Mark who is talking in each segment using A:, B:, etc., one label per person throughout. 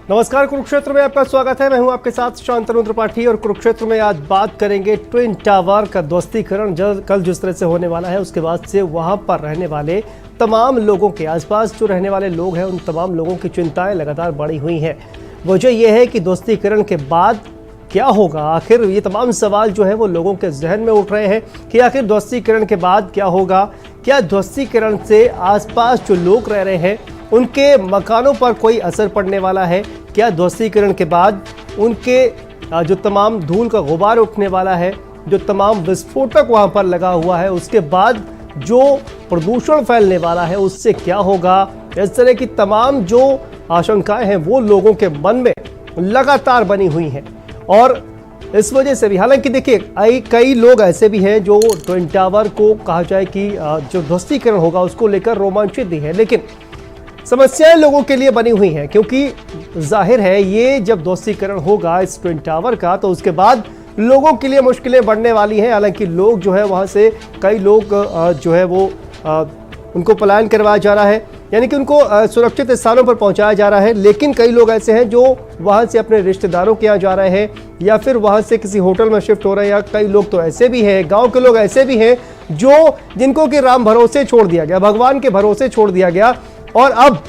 A: नमस्कार, कुरुक्षेत्र में आपका स्वागत है। मैं हूं आपके साथ शांतनु त्रिपाठी और कुरुक्षेत्र में आज बात करेंगे ट्विन टावर का ध्वस्तीकरण कल जिस तरह से होने वाला है, उसके बाद से वहां पर रहने वाले तमाम लोगों के आसपास जो रहने वाले लोग हैं उन तमाम लोगों की चिंताएं लगातार बढ़ी हुई हैं। वजह यह है कि ध्वस्तीकरण के बाद क्या होगा, आखिर ये तमाम सवाल जो है वो लोगों के जहन में उठ रहे हैं कि आखिर ध्वस्तीकरण के बाद क्या होगा। क्या ध्वस्तीकरण से आसपास जो लोग रह रहे हैं उनके मकानों पर कोई असर पड़ने वाला है? क्या ध्वस्तीकरण के बाद उनके जो तमाम धूल का गुबार उठने वाला है, जो तमाम विस्फोटक वहां पर लगा हुआ है, उसके बाद जो प्रदूषण फैलने वाला है उससे क्या होगा? इस तरह की तमाम जो आशंकाएं हैं वो लोगों के मन में लगातार बनी हुई हैं। और इस वजह से भी, हालांकि देखिए कई लोग ऐसे भी हैं जो ट्विन टावर को कहा जाए कि जो ध्वस्तीकरण होगा उसको लेकर रोमांचित भी है, लेकिन समस्याएं लोगों के लिए बनी हुई हैं, क्योंकि जाहिर है ये जब ध्वस्तीकरण होगा इस ट्विन टावर का तो उसके बाद लोगों के लिए मुश्किलें बढ़ने वाली हैं। हालांकि लोग जो है वहां से कई लोग जो है वो उनको पलायन करवाया जा रहा है, यानी कि उनको सुरक्षित स्थानों पर पहुंचाया जा रहा है, लेकिन कई लोग ऐसे हैं जो वहां से अपने रिश्तेदारों के यहाँ जा रहे हैं या फिर वहां से किसी होटल में शिफ्ट हो रहे हैं। या कई लोग तो ऐसे भी हैं, गांव के लोग ऐसे भी हैं जिनको कि राम भरोसे छोड़ दिया गया, भगवान के भरोसे छोड़ दिया गया। और अब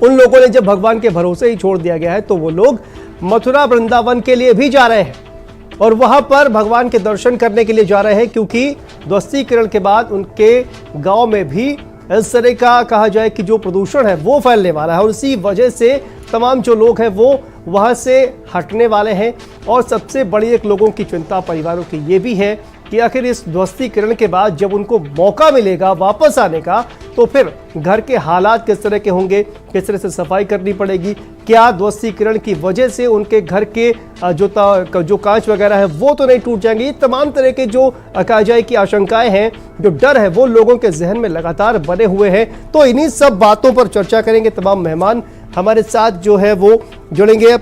A: उन लोगों ने जब भगवान के भरोसे ही छोड़ दिया गया है तो वो लोग मथुरा वृंदावन के लिए भी जा रहे हैं और वहां पर भगवान के दर्शन करने के लिए जा रहे हैं, क्योंकि ध्वस्तीकरण के बाद उनके गांव में भी इस तरह का कहा जाए कि जो प्रदूषण है वो फैलने वाला है और इसी वजह से तमाम जो लोग हैं वो वहां से हटने वाले हैं। और सबसे बड़ी एक लोगों की चिंता परिवारों की ये भी है कि आखिर इस ध्वस्तीकरण के बाद जब उनको मौका मिलेगा वापस आने का तो फिर घर के हालात किस तरह के होंगे, किस तरह से सफाई करनी पड़ेगी, क्या ध्वस्तीकरण की वजह से उनके घर के जो कांच वगैरह है वो तो नहीं टूट जाएंगे। ये तमाम तरह के जो कहा जाए कि आशंकाएं हैं, जो डर है वो लोगों के जहन में लगातार बने हुए हैं। तो इन्हीं सब बातों पर चर्चा करेंगे। तमाम मेहमान हमारे साथ जो है वो जुड़ेंगे,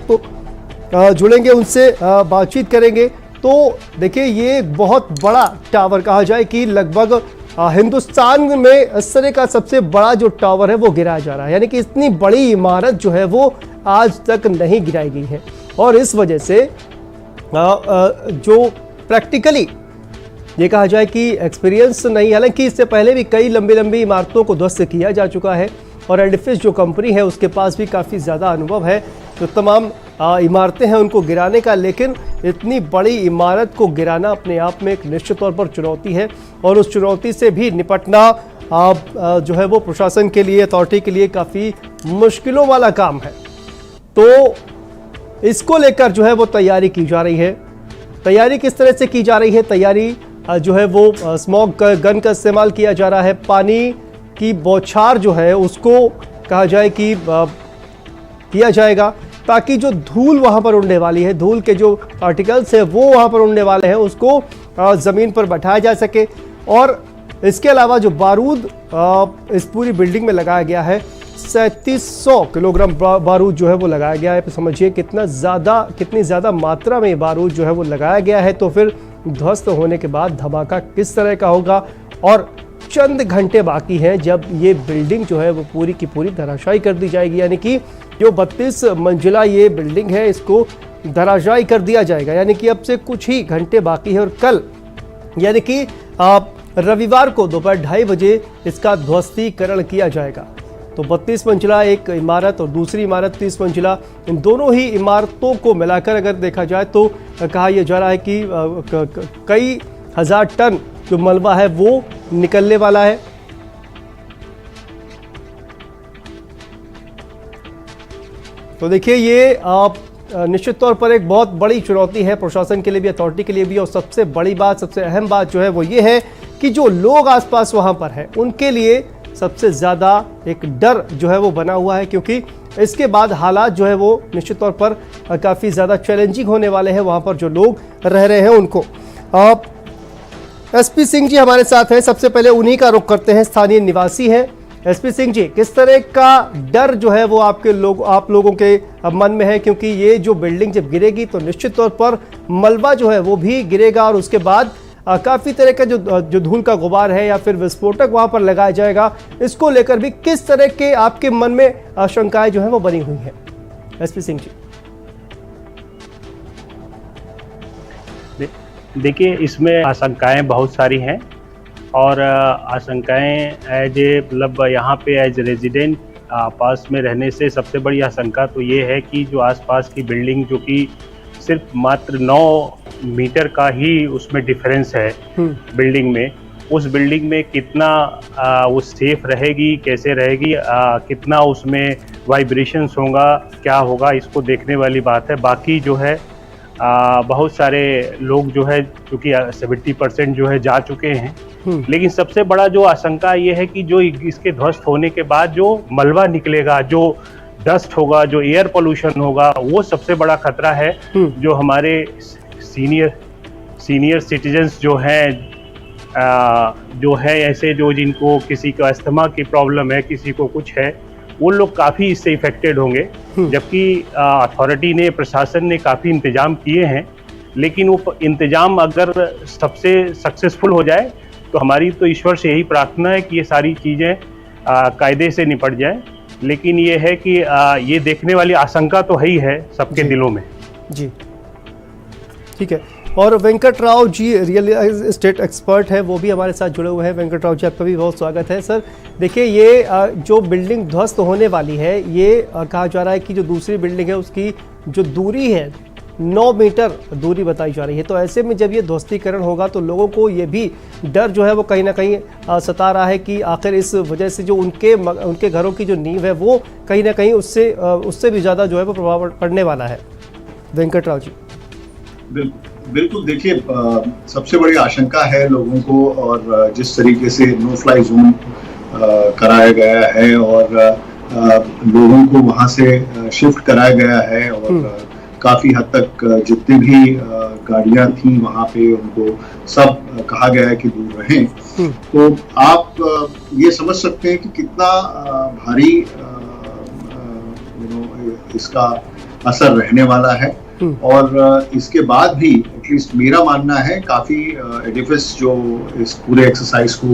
A: उनसे बातचीत करेंगे। तो देखिए ये बहुत बड़ा टावर, कहा जाए कि लगभग हिंदुस्तान में इस तरह का सबसे बड़ा जो टावर है वो गिराया जा रहा है, यानी कि इतनी बड़ी इमारत जो है वो आज तक नहीं गिराई गई है। और इस वजह से जो प्रैक्टिकली ये कहा जाए कि एक्सपीरियंस नहीं, हालांकि इससे पहले भी कई लंबी लंबी इमारतों को ध्वस्त किया जा चुका है और एडिफिस जो कंपनी है उसके पास भी काफ़ी ज़्यादा अनुभव है जो तमाम इमारतें हैं उनको गिराने का। लेकिन इतनी बड़ी इमारत को गिराना अपने आप में एक निश्चित तौर पर चुनौती है और उस चुनौती से भी निपटना जो है वो प्रशासन के लिए, अथॉरिटी के लिए काफ़ी मुश्किलों वाला काम है। तो इसको लेकर जो है वो तैयारी की जा रही है। तैयारी किस तरह से की जा रही है? तैयारी जो है वो स्मॉग गन का इस्तेमाल किया जा रहा है। पानी की बौछार जो है उसको कहा जाए कि किया जाएगा ताकि जो धूल वहां पर उड़ने वाली है, धूल के जो पार्टिकल्स है वो वहां पर उड़ने वाले हैं, उसको ज़मीन पर बैठाया जा सके। और इसके अलावा जो बारूद इस पूरी बिल्डिंग में लगाया गया है, 3700 किलोग्राम बारूद जो है वो लगाया गया है। समझिए कितनी ज़्यादा मात्रा में बारूद जो है वो लगाया गया है। तो फिर ध्वस्त होने के बाद धमाका किस तरह का होगा। और चंद घंटे बाकी हैं जब ये बिल्डिंग जो है वो पूरी की पूरी धराशायी कर दी जाएगी, यानी कि जो 32 मंजिला ये बिल्डिंग है इसको धराशायी कर दिया जाएगा। यानी कि अब से कुछ ही घंटे बाकी है और कल यानी कि रविवार को दोपहर 2:30 बजे इसका ध्वस्तीकरण किया जाएगा। तो 32 मंजिला एक इमारत और दूसरी इमारत 30 मंजिला, इन दोनों ही इमारतों को मिलाकर अगर देखा जाए तो कहा यह जा रहा है कि कई हजार टन जो मलबा है वो निकलने वाला है। तो देखिए ये निश्चित तौर पर एक बहुत बड़ी चुनौती है प्रशासन के लिए भी, अथॉरिटी के लिए भी। और सबसे बड़ी बात, सबसे अहम बात जो है वो ये है कि जो लोग आसपास वहां पर हैं उनके लिए सबसे ज़्यादा एक डर जो है वो बना हुआ है, क्योंकि इसके बाद हालात जो है वो निश्चित तौर पर काफ़ी ज़्यादा चैलेंजिंग होने वाले हैं वहां पर जो लोग रह रहे हैं उनको। एसपी सिंह जी हमारे साथ हैं, सबसे पहले उन्हीं का रुख करते हैं, स्थानीय निवासी हैं। एसपी सिंह जी, किस तरह का डर जो है वो आप लोगों के मन में है, क्योंकि ये जो बिल्डिंग जब गिरेगी तो निश्चित तौर पर मलबा जो है वो भी गिरेगा और उसके बाद काफ़ी तरह का जो धूल का गुबार है या फिर विस्फोटक वहाँ पर लगाया जाएगा, इसको लेकर भी किस तरह के आपके मन में आशंकाएं जो है वो बनी हुई हैं? एसपी सिंह जी।
B: देखिए, इसमें आशंकाएं बहुत सारी हैं और आशंकाएं एज ए मतलब यहाँ पे एज रेजिडेंट पास में रहने से सबसे बड़ी आशंका तो ये है कि जो आसपास की बिल्डिंग जो कि सिर्फ मात्र 9 मीटर का ही उसमें डिफरेंस है बिल्डिंग में, उस बिल्डिंग में कितना वो सेफ रहेगी, कैसे रहेगी, कितना उसमें वाइब्रेशंस होगा, क्या होगा, इसको देखने वाली बात है। बाकी जो है बहुत सारे लोग जो है क्योंकि 70% जो है जा चुके हैं, लेकिन सबसे बड़ा जो आशंका ये है कि जो इसके ध्वस्त होने के बाद जो मलबा निकलेगा, जो डस्ट होगा, जो एयर पोल्यूशन होगा, वो सबसे बड़ा खतरा है। जो हमारे सीनियर सिटीजन्स जो हैं, जो है ऐसे जो जिनको किसी को अस्थमा की प्रॉब्लम है, किसी को कुछ है, वो लोग काफ़ी इससे इफेक्टेड होंगे। जबकि अथॉरिटी ने, प्रशासन ने काफ़ी इंतजाम किए हैं, लेकिन वो इंतजाम अगर सबसे सक्सेसफुल हो जाए तो हमारी तो ईश्वर से यही प्रार्थना है कि ये सारी चीज़ें कायदे से निपट जाए। लेकिन ये है कि ये देखने वाली आशंका तो है ही है सबके दिलों में। जी
A: ठीक है। और Venkat Rao ji real estate expert है, वो भी हमारे साथ जुड़े हुए हैं। वेंकट राव जी, आपका भी बहुत स्वागत है। सर देखिए, ये जो बिल्डिंग ध्वस्त होने वाली है, ये कहा जा रहा है कि जो दूसरी बिल्डिंग है उसकी जो दूरी है 9 मीटर दूरी बताई जा रही है। तो ऐसे में जब ये ध्वस्तीकरण होगा तो लोगों को ये भी डर जो है वो कहीं ना कहीं सता रहा है कि आखिर इस वजह से जो उनके घरों की जो नींव है वो कहीं ना कहीं उससे भी ज़्यादा जो है वो प्रभाव पड़ने वाला है। वेंकट राव जी।
C: बिल्कुल, देखिए, सबसे बड़ी आशंका है लोगों को, और जिस तरीके से नो फ्लाई जोन कराया गया है और लोगों को वहां से शिफ्ट कराया गया है, और काफी हद तक जितनी भी गाड़ियां थी वहां पे उनको सब कहा गया है कि दूर रहें। तो आप ये समझ सकते हैं कि कितना भारी इसका असर रहने वाला है। और इसके बाद भी एटलीस्ट मेरा मानना है काफी एडिफिस जो इस पूरे एक्सरसाइज को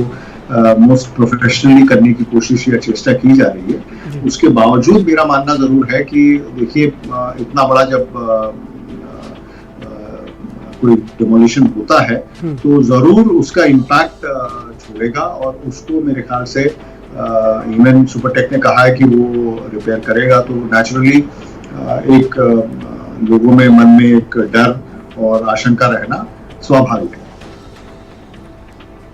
C: मोस्ट प्रोफेशनली करने की कोशिश या चेष्टा की जा रही है, उसके बावजूद मेरा मानना जरूर है कि देखिए, इतना बड़ा जब कोई डिमोलिशन होता है तो जरूर उसका इम्पैक्ट छोड़ेगा, और उसको मेरे ख्याल से इवन सुपरटेक ने कहा है कि वो रिपेयर करेगा। तो नेचुरली एक लोगों में मन में एक डर और आशंका रहना स्वाभाविक है।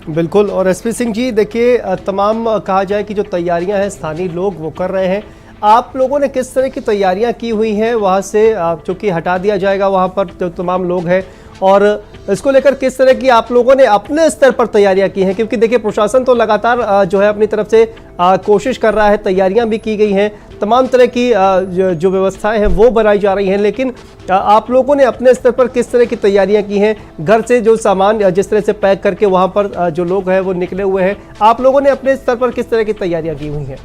A: बिल्कुल। और एसपी सिंह जी, देखिए, तमाम कहा जाए कि जो तैयारियां हैं स्थानीय लोग वो कर रहे हैं, आप लोगों ने किस तरह की तैयारियां की हुई हैं वहां से, चूंकि हटा दिया जाएगा वहां पर जो तमाम लोग हैं, और इसको लेकर किस तरह की आप लोगों ने अपने स्तर पर तैयारियां की हैं? क्योंकि देखिए, प्रशासन तो लगातार जो है अपनी तरफ से कोशिश कर रहा है, तैयारियां भी की गई हैं, तमाम तरह की जो व्यवस्थाएं हैं वो बनाई जा रही हैं, लेकिन आप लोगों ने अपने स्तर पर किस तरह की तैयारियां की हैं? घर से जो सामान जिस तरह से पैक करके वहां पर जो लोग हैं वो निकले हुए हैं, आप लोगों ने अपने स्तर पर किस तरह की तैयारियां की हुई हैं?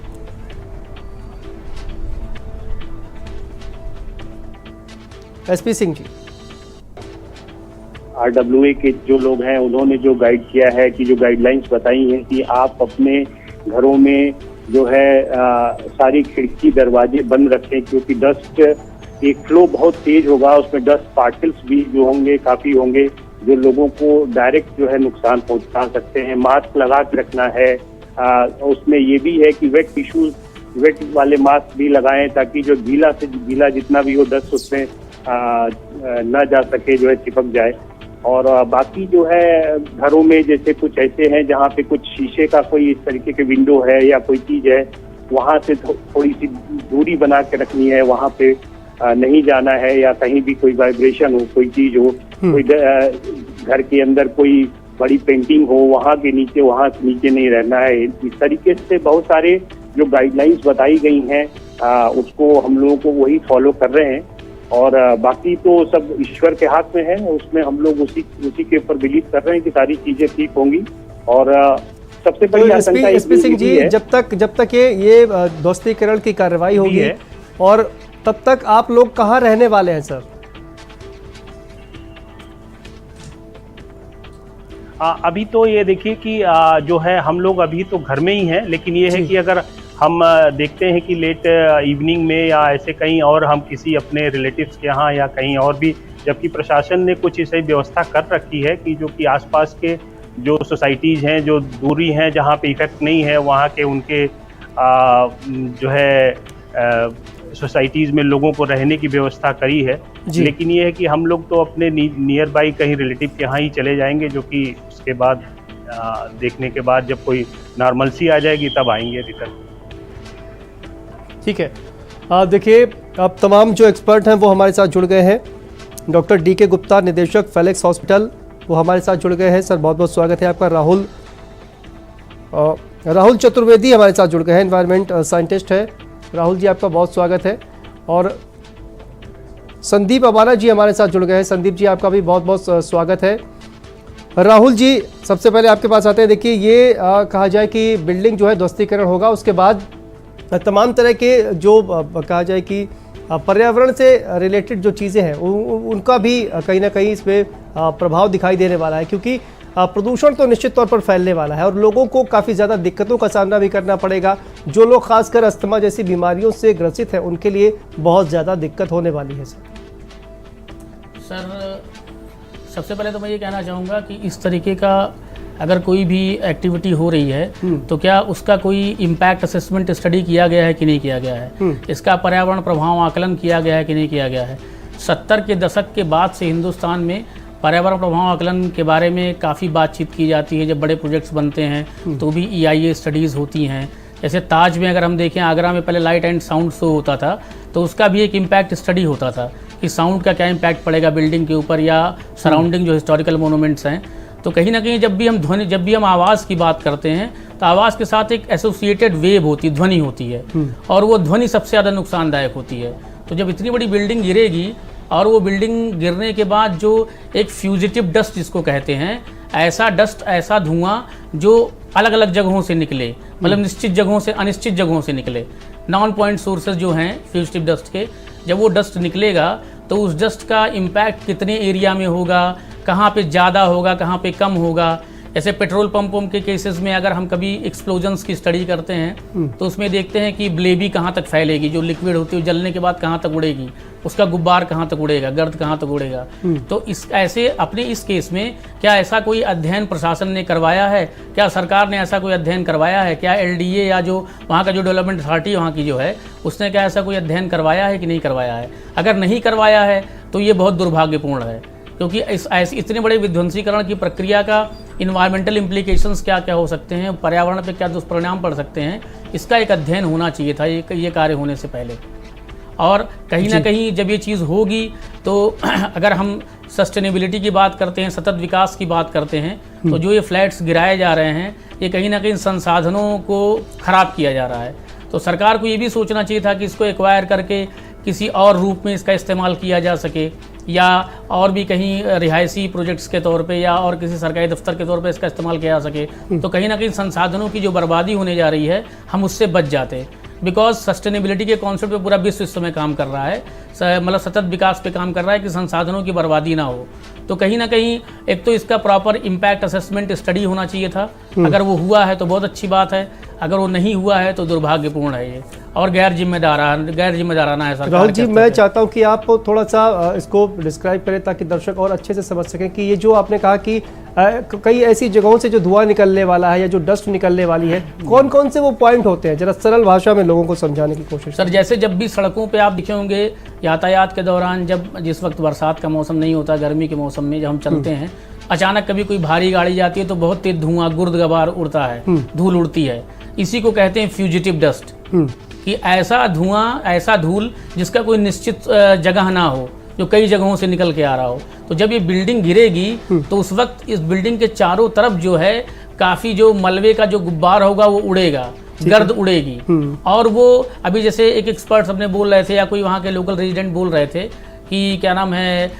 A: एसपी सिंह जी।
B: RWA के जो लोग हैं उन्होंने जो गाइड किया है, कि जो गाइडलाइंस बताई हैं कि आप अपने घरों में जो है सारी खिड़की दरवाजे बंद रखें, क्योंकि डस्ट एक फ्लो बहुत तेज होगा, उसमें डस्ट पार्टिकल्स भी जो होंगे काफी होंगे, जो लोगों को डायरेक्ट जो है नुकसान पहुंचा सकते हैं। मास्क लगा के रखना है, उसमें ये भी है कि वेट वाले मास्क भी लगाएं, ताकि जो गीला जितना भी हो डस्ट उसमें न जा सके, जो है चिपक जाए। और बाकी जो है घरों में जैसे कुछ ऐसे हैं जहाँ पे कुछ शीशे का कोई इस तरीके के विंडो है या कोई चीज है, वहाँ से थोड़ी सी दूरी बना के रखनी है, वहाँ पे नहीं जाना है, या कहीं भी कोई वाइब्रेशन हो, कोई चीज हो, कोई घर के अंदर कोई बड़ी पेंटिंग हो, वहाँ नीचे नहीं रहना है। इस तरीके से बहुत सारे जो गाइडलाइंस बताई गई हैं उसको हम लोगों को वही फॉलो कर रहे हैं, और बाकी तो सब ईश्वर के हाथ में है, उसमें हम लोग उसी के ऊपर बिलीव कर रहे हैं कि सारी चीजें ठीक होंगी। और सबसे बड़ी आशंका
A: एसपी सिंह जी, जब तक ये ध्वस्तीकरण की कार्रवाई होगी, और तब तक आप लोग कहाँ रहने वाले हैं सर?
B: अभी तो ये देखिए कि जो है हम लोग अभी तो घर में ही हैं, लेकिन ये है कि अगर हम देखते हैं कि लेट इवनिंग में या ऐसे कहीं और हम किसी अपने रिलेटिव्स के यहाँ या कहीं और भी, जबकि प्रशासन ने कुछ ऐसी व्यवस्था कर रखी है कि जो कि आसपास के जो सोसाइटीज़ हैं, जो दूरी हैं, जहाँ पे इफेक्ट नहीं है, वहाँ के उनके जो है सोसाइटीज़ में लोगों को रहने की व्यवस्था करी है। लेकिन ये है कि हम लोग तो अपने नियर बाई कहीं रिलेटिव के यहाँ ही चले जाएंगे, जो कि उसके बाद देखने के बाद जब कोई नॉर्मलसी आ जाएगी तब आएंगे रिटर्न।
A: ठीक है, देखिए अब तमाम जो एक्सपर्ट हैं वो हमारे साथ जुड़ गए हैं। डॉक्टर DK गुप्ता, निदेशक फेलिक्स हॉस्पिटल, वो हमारे साथ जुड़ गए हैं। सर बहुत बहुत स्वागत है आपका। राहुल चतुर्वेदी हमारे साथ जुड़ गए हैं, एनवायरनमेंट साइंटिस्ट है। राहुल जी आपका बहुत स्वागत है। और संदीप अबाना जी हमारे साथ जुड़ गए हैं। संदीप जी आपका भी बहुत बहुत स्वागत है। राहुल जी सबसे पहले आपके पास आते हैं। देखिए ये कहा जाए कि बिल्डिंग जो है ध्वस्तीकरण होगा, उसके बाद तमाम तरह के जो कहा जाए कि पर्यावरण से रिलेटेड जो चीज़ें हैं उनका भी कहीं ना कहीं इसमें प्रभाव दिखाई देने वाला है, क्योंकि प्रदूषण तो निश्चित तौर पर फैलने वाला है और लोगों को काफ़ी ज़्यादा दिक्कतों का सामना भी करना पड़ेगा। जो लोग खासकर अस्थमा जैसी बीमारियों से ग्रसित हैं उनके लिए बहुत ज़्यादा दिक्कत होने वाली है।
D: सर सबसे पहले तो मैं ये कहना चाहूँगा कि इस तरीके का अगर कोई भी एक्टिविटी हो रही है तो क्या उसका कोई इम्पैक्ट असेसमेंट स्टडी किया गया है कि नहीं किया गया है, इसका पर्यावरण प्रभाव आकलन किया गया है कि नहीं किया गया है। 70 के दशक के बाद से हिंदुस्तान में पर्यावरण प्रभाव आकलन के बारे में काफ़ी बातचीत की जाती है। जब बड़े प्रोजेक्ट्स बनते हैं तो भी EIA स्टडीज़ होती हैं। जैसे ताज में अगर हम देखें, आगरा में पहले लाइट एंड साउंड शो होता था, तो उसका भी एक इम्पैक्ट स्टडी होता था कि साउंड का क्या इम्पैक्ट पड़ेगा बिल्डिंग के ऊपर या सराउंडिंग जो हिस्टोरिकल मोनूमेंट्स हैं। तो कहीं ना कहीं जब भी हम आवाज़ की बात करते हैं तो आवाज़ के साथ एक एसोसिएटेड वेव होती है, ध्वनि होती है, और वो ध्वनि सबसे ज़्यादा नुकसानदायक होती है। तो जब इतनी बड़ी बिल्डिंग गिरेगी और वो बिल्डिंग गिरने के बाद जो एक फ्यूजिटिव डस्ट जिसको कहते हैं, ऐसा डस्ट, ऐसा धुआं जो अलग अलग जगहों से निकले, मतलब निश्चित जगहों से अनिश्चित जगहों से निकले, नॉन पॉइंट सोर्सेज जो हैं फ्यूजिटिव डस्ट के, जब वो डस्ट निकलेगा तो उस डस्ट का इम्पैक्ट कितने एरिया में होगा, कहाँ पे ज़्यादा होगा, कहाँ पे कम होगा। ऐसे पेट्रोल पंपों के केसेस में अगर हम कभी एक्सप्लोजन्स की स्टडी करते हैं तो उसमें देखते हैं कि ब्लेबी कहाँ तक फैलेगी, जो लिक्विड होती है जलने के बाद कहाँ तक उड़ेगी, उसका गुब्बार कहाँ तक उड़ेगा, गर्द कहाँ तक उड़ेगा। तो इस ऐसे अपने इस केस में क्या ऐसा कोई अध्ययन प्रशासन ने करवाया है, क्या सरकार ने ऐसा कोई अध्ययन करवाया है, क्या LDA या जो वहाँ का जो डेवलपमेंट अथॉरिटी वहाँ की जो है उसने क्या ऐसा कोई अध्ययन करवाया है कि नहीं करवाया है। अगर नहीं करवाया है तो ये बहुत दुर्भाग्यपूर्ण है, क्योंकि इतने बड़े विध्वंसीकरण की प्रक्रिया का इन्वायरमेंटल इम्प्लीकेशंस क्या क्या हो सकते हैं, पर्यावरण पे क्या दुष्परिणाम पड़ सकते हैं, इसका एक अध्ययन होना चाहिए था ये कार्य होने से पहले। और कहीं ना कहीं जब ये चीज़ होगी तो अगर हम सस्टेनेबिलिटी की बात करते हैं, सतत विकास की बात करते हैं, तो जो ये फ्लैट्स गिराए जा रहे हैं ये कहीं ना कहीं संसाधनों को ख़राब किया जा रहा है। तो सरकार को ये भी सोचना चाहिए था कि इसको एक्वायर करके किसी और रूप में इसका इस्तेमाल किया जा सके, या और भी कहीं रिहायशी प्रोजेक्ट्स के तौर पे या और किसी सरकारी दफ्तर के तौर पे इसका इस्तेमाल किया जा सके। तो कहीं ना कहीं संसाधनों की जो बर्बादी होने जा रही है हम उससे बच जाते, बिकॉज सस्टेनेबिलिटी के कॉन्सेप्ट पे पूरा विश्व इस समय काम कर रहा है, मतलब सतत विकास पे काम कर रहा है कि संसाधनों की बर्बादी ना हो। तो कहीं ना कहीं एक तो इसका प्रॉपर इम्पैक्ट असेसमेंट स्टडी होना चाहिए था। अगर वो हुआ है तो बहुत अच्छी बात है, अगर वो नहीं हुआ है तो दुर्भाग्यपूर्ण है ये और गैर जिम्मेदाराना है सरकार।
A: राहुल जी मैं चाहता हूँ कि आप थोड़ा सा इसको डिस्क्राइब करें ताकि दर्शक और अच्छे से समझ सकें कि ये जो आपने कहा कि कई ऐसी जगहों से जो धुआं निकलने वाला है या जो डस्ट निकलने वाली है, कौन कौन से वो पॉइंट होते हैं, जरा सरल भाषा में लोगों को समझाने की कोशिश।
D: सर जैसे जब भी सड़कों पे आप देखे होंगे यातायात के दौरान, जब जिस वक्त बरसात का मौसम नहीं होता, गर्मी के मौसम में जब हम चलते हैं, अचानक कभी कोई भारी गाड़ी जाती है तो बहुत तेज धुआं गुर्द गबार उड़ता है, धूल उड़ती है। इसी को कहते हैं फ्यूजिटिव डस्ट, कि ऐसा धुआं, ऐसा धूल जिसका कोई निश्चित जगह ना हो, जो कई जगहों से निकल के आ रहा हो। तो जब ये बिल्डिंग गिरेगी तो उस वक्त इस बिल्डिंग के चारों तरफ जो है काफ़ी जो मलबे का जो गुब्बार होगा वो उड़ेगा, गर्द उड़ेगी। और वो अभी जैसे एक एक्सपर्ट अपने बोल रहे थे या कोई वहाँ के लोकल रेजिडेंट बोल रहे थे कि क्या नाम है,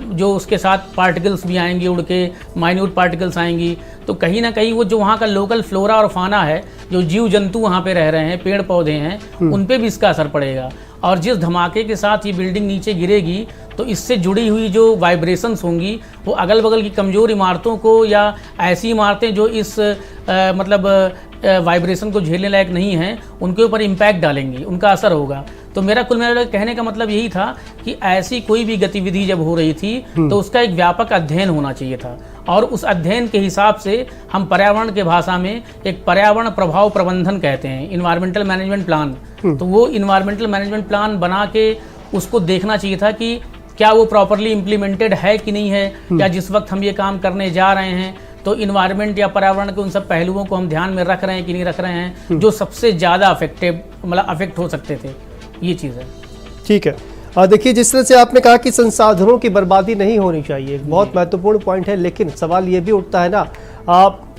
D: जो उसके साथ पार्टिकल्स भी आएंगी, उड़ के माइन्यूट पार्टिकल्स आएंगी। तो कहीं ना कहीं वो जो वहाँ का लोकल फ्लोरा और फाना है, जो जीव जंतु वहाँ पे रह रहे हैं, पेड़ पौधे हैं, उन पे भी इसका असर पड़ेगा। और जिस धमाके के साथ ये बिल्डिंग नीचे गिरेगी तो इससे जुड़ी हुई जो वाइब्रेशंस होंगी वो अगल बगल की कमज़ोर इमारतों को या ऐसी इमारतें जो इस मतलब वाइब्रेशन को झेलने लायक नहीं हैं उनके ऊपर इम्पैक्ट डालेंगी, उनका असर होगा। तो मेरा कुल मिलाकर कहने का मतलब यही था कि ऐसी कोई भी गतिविधि जब हो रही थी तो उसका एक व्यापक अध्ययन होना चाहिए था, और उस अध्ययन के हिसाब से हम पर्यावरण के भाषा में एक पर्यावरण प्रभाव प्रबंधन कहते हैं, इन्वायरमेंटल मैनेजमेंट प्लान। तो वो इन्वायरमेंटल मैनेजमेंट प्लान बना के उसको देखना चाहिए था कि क्या वो प्रॉपरली इम्प्लीमेंटेड है कि नहीं है, या जिस वक्त हम ये काम करने जा रहे हैं तो इन्वायरमेंट या पर्यावरण के उन सब पहलुओं को हम ध्यान में रख रहे हैं कि नहीं रख रहे हैं, जो सबसे ज़्यादा अफेक्ट हो सकते थे। ये चीज़ है। ठीक है।
A: देखिए, जिस तरह से आपने कहा कि संसाधनों की बर्बादी नहीं होनी चाहिए, एक बहुत महत्वपूर्ण पॉइंट है, लेकिन सवाल ये भी उठता है ना,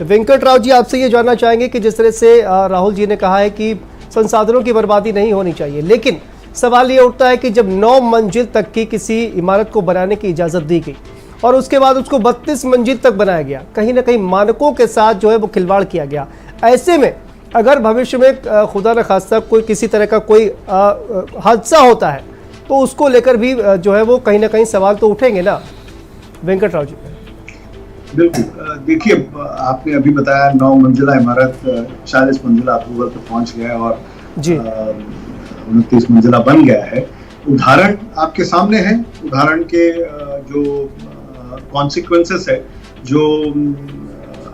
A: वेंकट राव जी आपसे ये जानना चाहेंगे कि जिस तरह से राहुल जी ने कहा है कि संसाधनों की बर्बादी नहीं होनी चाहिए, लेकिन सवाल ये उठता है कि जब 9 मंजिल तक की किसी इमारत को बनाने की इजाज़त दी गई और उसके बाद उसको 32 मंजिल तक बनाया गया, कहीं ना कहीं मानकों के साथ जो है वो खिलवाड़ किया गया। ऐसे में अगर भविष्य में खुदा न खास्ता कोई किसी तरह का कोई हादसा होता है तो उसको लेकर भी जो है वो कहीं ना कहीं सवाल तो उठेंगे ना, वेंकट राव जी।
C: बिल्कुल। देखिए, आपने अभी बताया 9 मंजिला इमारत 40 मंजिला अप्रूवल पे पहुंच गया है और
A: जी
C: 29 मंजिला बन गया है। उदाहरण आपके सामने है, उदाहरण के जो कॉन्सिक्वेंसेस है, जो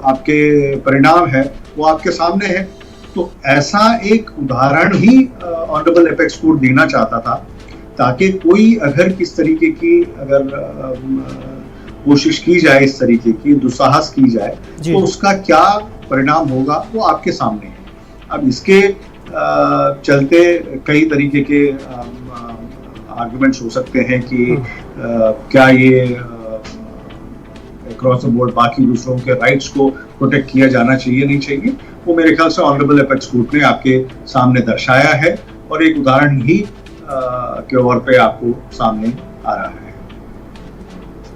C: आपके परिणाम है, वो आपके सामने है। तो ऐसा एक उदाहरण ही ऑनरेबल एपेक्स कोर्ट देना चाहता था, ताकि कोई अगर किस तरीके की अगर कोशिश की जाए, इस तरीके की दुस्साहस की जाए, तो उसका क्या परिणाम होगा वो आपके सामने है। अब इसके चलते कई तरीके के आर्गुमेंट्स हो सकते हैं कि क्या ये अक्रॉस द बोर्ड बाकी दूसरों के राइट्स को प्रोटेक्ट किया जाना चाहिए, नहीं चाहिए। वो मेरे ख्याल से ऑनरेबल एपेक्स कोर्ट ने आपके सामने दर्शाया है और एक उदाहरण ही के तौर पे आपको सामने आ रहा है।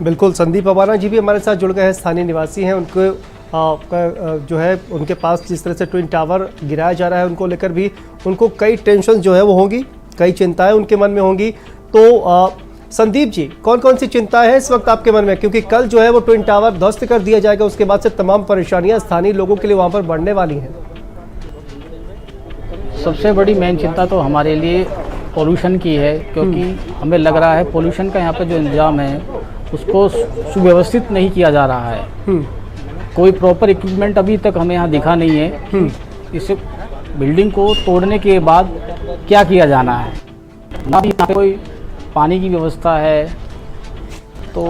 A: बिल्कुल। संदीप अवाना जी भी हमारे साथ जुड़ गए हैं, स्थानीय निवासी हैं। उनको जो है उनके पास जिस तरह से ट्विन टावर गिराया जा रहा है उनको लेकर भी उनको कई टेंशन जो है वो होंगी, कई चिंताएं उनके मन में होंगी। तो संदीप जी, कौन कौन सी चिंताएं हैं इस वक्त आपके मन में, क्योंकि कल जो है वो ट्विन टावर ध्वस्त कर दिया जाएगा, उसके बाद से तमाम परेशानियां स्थानीय लोगों के लिए वहां पर बढ़ने वाली हैं।
E: सबसे बड़ी मेन चिंता तो हमारे लिए पोल्यूशन की है, क्योंकि हमें लग रहा है पोल्यूशन का यहाँ पे जो इंतजाम है उसको सुव्यवस्थित नहीं किया जा रहा है। कोई प्रॉपर इक्विपमेंट अभी तक हमें यहाँ दिखा नहीं है। इस बिल्डिंग को तोड़ने के बाद क्या किया जाना है, ना भी यहाँ पे कोई पानी की व्यवस्था है, तो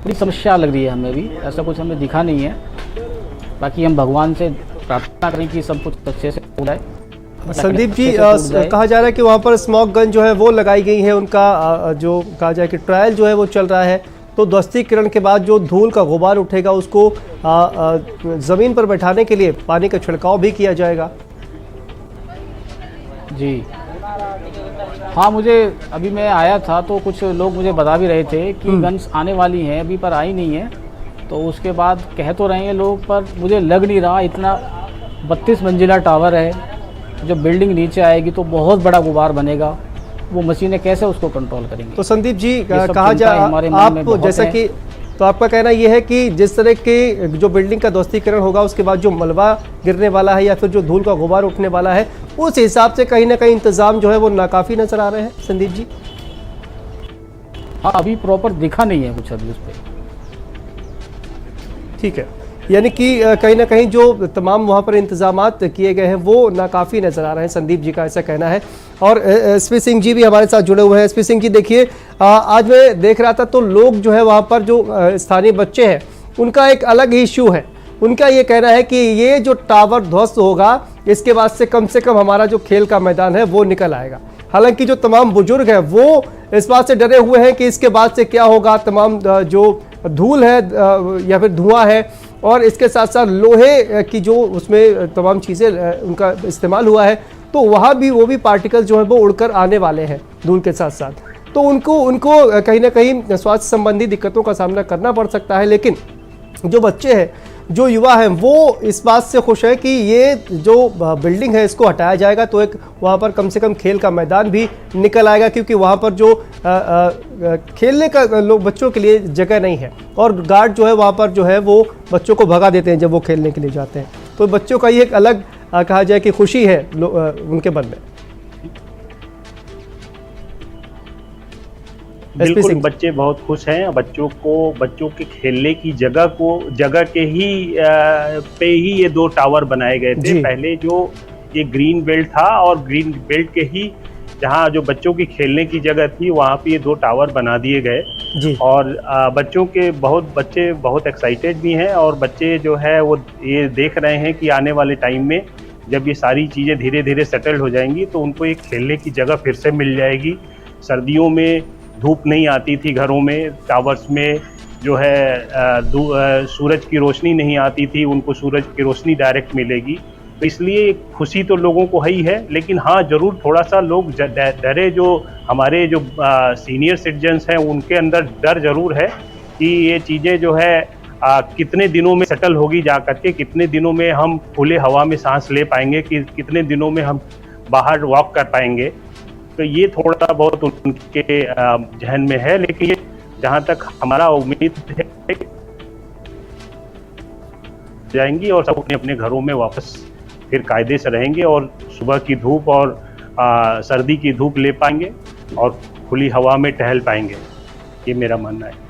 E: बड़ी समस्या लग रही है हमें भी। ऐसा कुछ हमें दिखा नहीं है। बाकी हम भगवान से प्रार्थना करें कि सब कुछ अच्छे से हो जाए।
A: संदीप जी, कहा जा रहा है कि वहाँ पर स्मॉग गन जो है वो लगाई गई है, उनका जो कहा जाए कि ट्रायल जो है वो चल रहा है। तो ध्वस्तीकरण के बाद जो धूल का गुबार उठेगा उसको ज़मीन पर बैठाने के लिए पानी का छिड़काव भी किया जाएगा।
E: जी हाँ, मुझे अभी मैं आया था तो कुछ लोग मुझे बता भी रहे थे कि गन्स आने वाली हैं, अभी पर आई नहीं है। तो उसके बाद कह तो रहे हैं लोग, पर मुझे लग नहीं रहा। इतना 32 मंजिला टावर है, जब बिल्डिंग नीचे आएगी तो बहुत बड़ा गुबार बनेगा, वो मशीनें कैसे उसको कंट्रोल करेंगी।
A: तो संदीप जी, कहा जाए आप जैसा कि, तो आपका कहना यह है कि जिस तरह की जो बिल्डिंग का ध्वस्तीकरण होगा उसके बाद जो मलबा गिरने वाला है या फिर जो धूल का गुबार उठने वाला है, उस हिसाब से कहीं ना कहीं इंतजाम जो है वो नाकाफी नजर आ रहे हैं। संदीप जी,
E: हाँ, अभी प्रॉपर दिखा नहीं है कुछ अभी उस पर।
A: ठीक है, यानी कि कहीं ना कहीं जो तमाम वहाँ पर इंतजामात किए गए हैं वो नाकाफ़ी नज़र आ रहे हैं। संदीप जी का ऐसा कहना है। और एसपी सिंह जी भी हमारे साथ जुड़े हुए हैं। एसपी सिंह जी, देखिए, आज मैं देख रहा था तो लोग जो है वहाँ पर जो स्थानीय बच्चे हैं उनका एक अलग ही इशू है। उनका ये कहना है कि ये जो टावर ध्वस्त होगा इसके बाद से कम हमारा जो खेल का मैदान है वो निकल आएगा। हालांकि जो तमाम बुजुर्ग हैं वो इस बात से डरे हुए हैं कि इसके बाद से क्या होगा। तमाम जो धूल है या फिर धुआं है और इसके साथ साथ लोहे की जो उसमें तमाम चीज़ें उनका इस्तेमाल हुआ है, तो वहाँ भी वो भी पार्टिकल जो है वो उड़कर आने वाले हैं धूल के साथ साथ। तो उनको कहीं ना कहीं स्वास्थ्य संबंधी दिक्कतों का सामना करना पड़ सकता है। लेकिन जो बच्चे हैं, जो युवा हैं, वो इस बात से खुश है कि ये जो बिल्डिंग है इसको हटाया जाएगा तो एक वहाँ पर कम से कम खेल का मैदान भी निकल आएगा, क्योंकि वहाँ पर जो खेलने का लोग बच्चों के लिए जगह नहीं है और गार्ड जो है वहाँ पर जो है वो बच्चों को भगा देते हैं जब वो खेलने के लिए जाते हैं। तो बच्चों का ये एक अलग कहा जाए कि खुशी है उनके मन में?
B: बिल्कुल, बच्चे बहुत खुश हैं। बच्चों के खेलने की जगह के ही पे ही ये 2 टावर बनाए गए थे। पहले जो ये ग्रीन बेल्ट था और ग्रीन बेल्ट के ही जहाँ जो बच्चों की खेलने की जगह थी वहाँ पे ये 2 टावर बना दिए गए। और बच्चे बहुत एक्साइटेड भी हैं और बच्चे जो है वो ये देख रहे हैं कि आने वाले टाइम में जब ये सारी चीज़ें धीरे धीरे सेटल हो जाएंगी तो उनको एक खेलने की जगह फिर से मिल जाएगी। सर्दियों में धूप नहीं आती थी घरों में, टावर्स में जो है सूरज की रोशनी नहीं आती थी, उनको सूरज की रोशनी डायरेक्ट मिलेगी। तो इसलिए खुशी तो लोगों को है ही है, लेकिन हाँ ज़रूर थोड़ा सा लोग डरे, जो हमारे जो सीनियर सिटीजन्स हैं उनके अंदर डर ज़रूर है कि ये चीज़ें जो है कितने दिनों में सेटल होगी जा करके, कितने दिनों में हम खुले हवा में सांस ले पाएंगे, कि कितने दिनों में हम बाहर वॉक कर पाएंगे। तो ये थोड़ा बहुत उनके जहन में है, लेकिन ये जहाँ तक हमारा उम्मीद है जाएंगी और सब अपने अपने घरों में वापस फिर कायदे से रहेंगे और सुबह की धूप और सर्दी की धूप ले पाएंगे और खुली हवा में टहल पाएंगे, ये मेरा मानना है।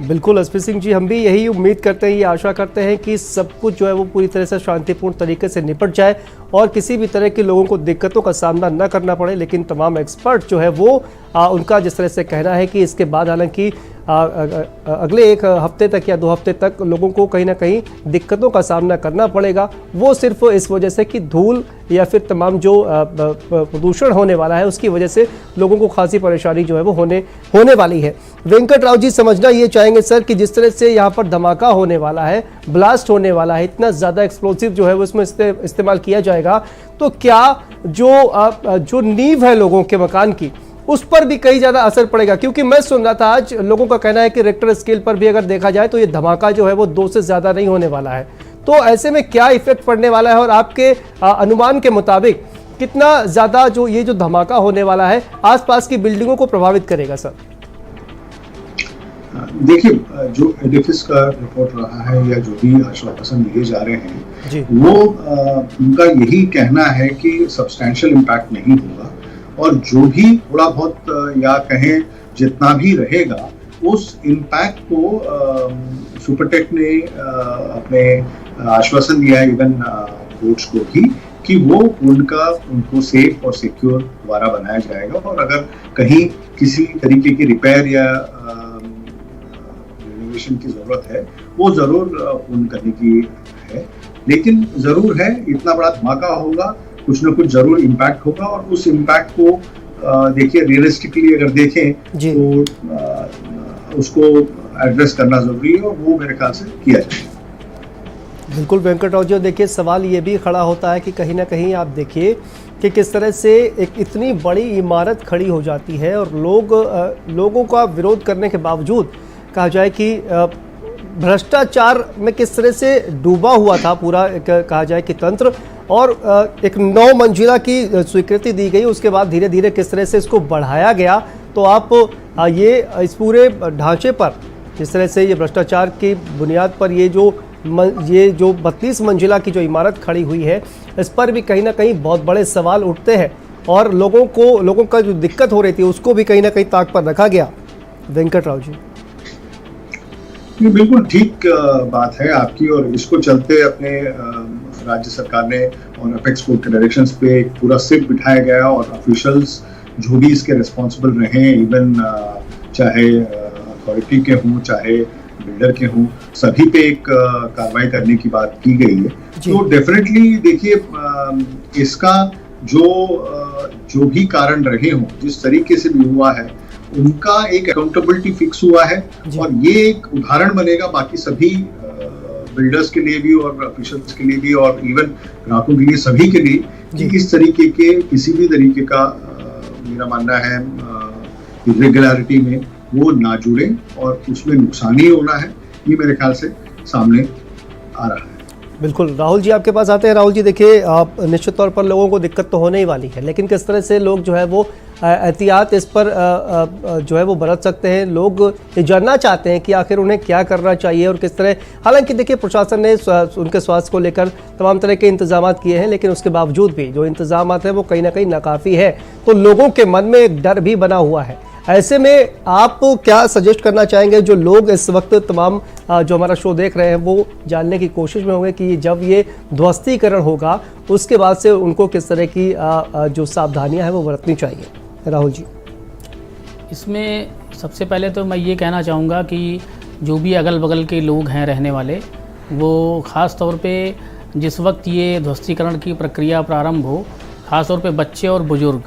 A: बिल्कुल एसपी सिंह जी, हम भी यही उम्मीद करते हैं, ये आशा करते हैं कि सब कुछ जो है वो पूरी तरह से शांतिपूर्ण तरीके से निपट जाए और किसी भी तरह के लोगों को दिक्कतों का सामना न करना पड़े। लेकिन तमाम एक्सपर्ट जो है वो उनका जिस तरह से कहना है कि इसके बाद हालांकि अगले 1 हफ्ते तक या 2 हफ्ते तक लोगों को कहीं ना कहीं दिक्कतों का सामना करना पड़ेगा, वो सिर्फ इस वजह से कि धूल या फिर तमाम जो प्रदूषण होने वाला है उसकी वजह से लोगों को खासी परेशानी जो है वो होने वाली है। वेंकट राव जी समझना ये चाहेंगे सर कि जिस तरह से यहाँ पर धमाका होने वाला है, ब्लास्ट होने वाला है, इतना ज़्यादा एक्सप्लोसिव जो है वो इसमें इस्तेमाल किया जाएगा, तो क्या जो नींव है लोगों के मकान की उस पर भी कई ज़्यादा असर पड़ेगा? क्योंकि मैं सुन रहा था आज लोगों का कहना है कि रेक्टर स्केल पर भी अगर देखा जाए तो ये धमाका जो है वो 2 से ज़्यादा नहीं होने वाला है। तो ऐसे में क्या इफेक्ट पड़ने वाला है और आपके अनुमान के मुताबिक कितना ज़्यादा ये जो धमाका होने वाला है आसपास की बिल्डिंगों को प्रभावित करेगा सर?
C: देखिए, जो एडिफिस का रिपोर्ट रहा है या जो भी आश्वासन दिए जा रहे हैं वो उनका यही कहना है कि सब्सटैंशियल इम्पैक्ट नहीं होगा और जो भी थोड़ा बहुत या कहें जितना भी रहेगा उस इम्पैक्ट को सुपरटेक ने अपने आश्वासन दिया है इवन कोर्ट्स को भी कि वो उनको सेफ और सिक्योर दोबारा बनाया जाएगा और अगर कहीं किसी तरीके की रिपेयर या रिनोवेशन की जरूरत है वो जरूर पूर्ण करने की है। लेकिन जरूर है इतना बड़ा धमाका होगा, कुछ ना कुछ जरूर इम्पैक्ट होगा और उस इम्पैक्ट को देखिए रियलिस्टिकली अगर देखें तो उसको एड्रेस करना जरूरी है और वो मेरे ख्याल से किया जाएगा।
A: बिल्कुल वेंकट राव जी, देखिए सवाल ये भी खड़ा होता है कि कहीं ना कहीं आप देखिए कि किस तरह से एक इतनी बड़ी इमारत खड़ी हो जाती है और लोगों का विरोध करने के बावजूद कहा जाए कि भ्रष्टाचार में किस तरह से डूबा हुआ था पूरा कहा जाए कि तंत्र, और एक 9 मंजिला की स्वीकृति दी गई, उसके बाद धीरे धीरे किस तरह से इसको बढ़ाया गया। तो आप ये इस पूरे ढांचे पर जिस तरह से ये भ्रष्टाचार की बुनियाद पर ये जो 32 मंजिला की जो इमारत खड़ी हुई है इस पर भी कहीं ना कहीं बहुत बड़े सवाल उठते हैं और लोगों का जो दिक्कत हो रही थी उसको भी कहीं ना कहीं ताक पर रखा गया। वेंकट राव जी,
C: ये बिल्कुल ठीक बात है आपकी और इसको चलते अपने राज्य सरकार ने और अपेक्स कोर्ट के डायरेक्शंस पे एक पूरा सिट बिठाया गया और ऑफिशियल्स जो भी इसके रिस्पॉन्सिबल रहे, इवन चाहे अथॉरिटी के हों चाहे बिल्डर के हों, सभी पे एक कार्रवाई करने की बात की गई है। तो डेफिनेटली देखिए इसका जो भी कारण रहे हों, जिस तरीके से भी हुआ है उनका एक अकाउंटेबिलिटी फिक्स हुआ है और ये एक उदाहरण बनेगा बाकी सभी बिल्डर्स के लिए भी और ऑफिशियल्स के लिए भी और इवन ग्राहकों के लिए, सभी के लिए कि इस तरीके के किसी भी तरीके का मेरा मानना है इरेगुलरिटी में वो ना जुड़े और उसमें नुकसान ही होना है, ये मेरे ख्याल से सामने आ रहा है।
A: बिल्कुल, राहुल जी आपके पास आते हैं। राहुल जी देखिए, आप निश्चित तौर पर लोगों को दिक्कत तो होने ही वाली है, लेकिन किस तरह से लोग जो है वो एहतियात इस पर जो है वो बरत सकते हैं? लोग ये जानना चाहते हैं कि आखिर उन्हें क्या करना चाहिए और किस तरह। हालांकि देखिए, प्रशासन ने उनके स्वास्थ्य को लेकर तमाम तरह के इंतजाम किए हैं, लेकिन उसके बावजूद भी जो इंतजाम हैं वो कहीं ना कहीं नाकाफ़ी है। तो लोगों के मन में एक डर भी बना हुआ है। ऐसे में आप क्या सजेस्ट करना चाहेंगे? जो लोग इस वक्त तमाम जो हमारा शो देख रहे हैं वो जानने की कोशिश में होंगे कि जब ये ध्वस्तीकरण होगा उसके बाद से उनको किस तरह की जो सावधानियां हैं वो बरतनी चाहिए। राहुल जी,
D: इसमें सबसे पहले तो मैं ये कहना चाहूँगा कि जो भी अगल बगल के लोग हैं रहने वाले, वो ख़ास तौर पे जिस वक्त ये ध्वस्तीकरण की प्रक्रिया प्रारंभ हो, ख़ास तौर पे बच्चे और बुज़ुर्ग,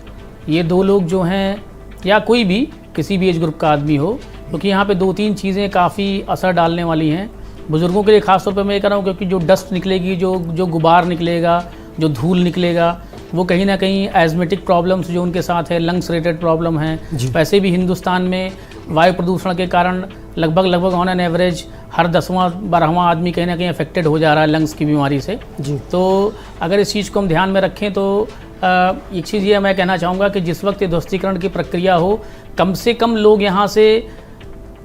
D: ये दो लोग जो हैं या कोई भी किसी भी एज ग्रुप का आदमी हो, क्योंकि यहाँ पे 2-3 चीज़ें काफ़ी असर डालने वाली हैं। बुज़ुर्गों के लिए ख़ास तौर पे मैं ये कह रहा हूँ, क्योंकि जो डस्ट निकलेगी, जो गुबार निकलेगा, जो धूल निकलेगा, वो कहीं ना कहीं एजमेटिक प्रॉब्लम्स जो उनके साथ है, लंग्स रिलेटेड प्रॉब्लम हैं। वैसे भी हिंदुस्तान में वायु प्रदूषण के कारण लगभग ऑन एन एवरेज हर 10वां 12वां आदमी कहीं ना कहीं अफेक्टेड हो जा रहा है लंग्स की बीमारी से। तो अगर इस चीज़ को हम ध्यान में रखें तो एक चीज़ ये मैं कहना चाहूँगा कि जिस वक्त ये ध्वस्तीकरण की प्रक्रिया हो, कम से कम लोग यहाँ से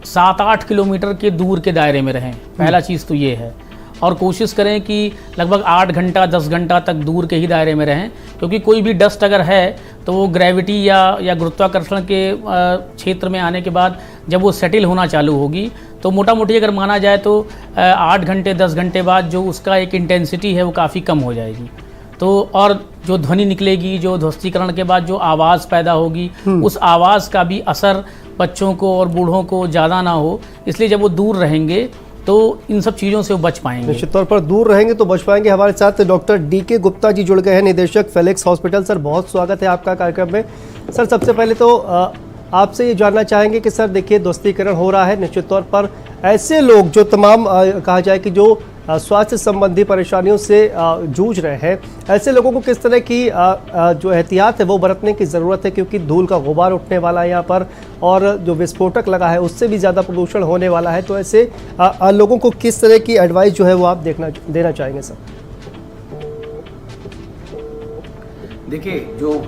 D: 7-8 किलोमीटर के दूर के दायरे में रहें। पहला चीज़ तो ये है, और कोशिश करें कि लगभग 8 घंटा 10 घंटा तक दूर के ही दायरे में रहें, क्योंकि कोई भी डस्ट अगर है तो वो ग्रेविटी या गुरुत्वाकर्षण के क्षेत्र में आने के बाद जब वो सेटल होना चालू होगी तो मोटा मोटी अगर माना जाए तो 8 घंटे 10 घंटे बाद जो उसका एक इंटेंसिटी है वो काफ़ी कम हो जाएगी। तो और जो ध्वनि निकलेगी, जो ध्वस्तीकरण के बाद जो आवाज़ पैदा होगी, उस आवाज़ का भी असर बच्चों को और बूढ़ों को ज़्यादा ना हो, इसलिए जब वो दूर रहेंगे तो इन सब चीज़ों से वो बच पाएंगे।
A: निश्चित तौर पर दूर रहेंगे तो बच पाएंगे। हमारे साथ डॉक्टर DK गुप्ता जी जुड़ गए हैं, निदेशक फेलिक्स हॉस्पिटल। सर, बहुत स्वागत है आपका कार्यक्रम में। सर, सबसे पहले तो आपसे ये जानना चाहेंगे कि सर देखिए, ध्वस्तीकरण हो रहा है, निश्चित तौर पर ऐसे लोग जो तमाम कहा जाए कि जो स्वास्थ्य संबंधी परेशानियों से जूझ रहे हैं, ऐसे लोगों को किस तरह की जो एहतियात है वो बरतने की ज़रूरत है? क्योंकि धूल का गुबार उठने वाला है यहाँ पर, और जो विस्फोटक लगा है उससे भी ज़्यादा प्रदूषण होने वाला है। तो ऐसे लोगों को किस तरह की एडवाइस जो है वो आप देना चाहेंगे सर?
F: देखिए, जो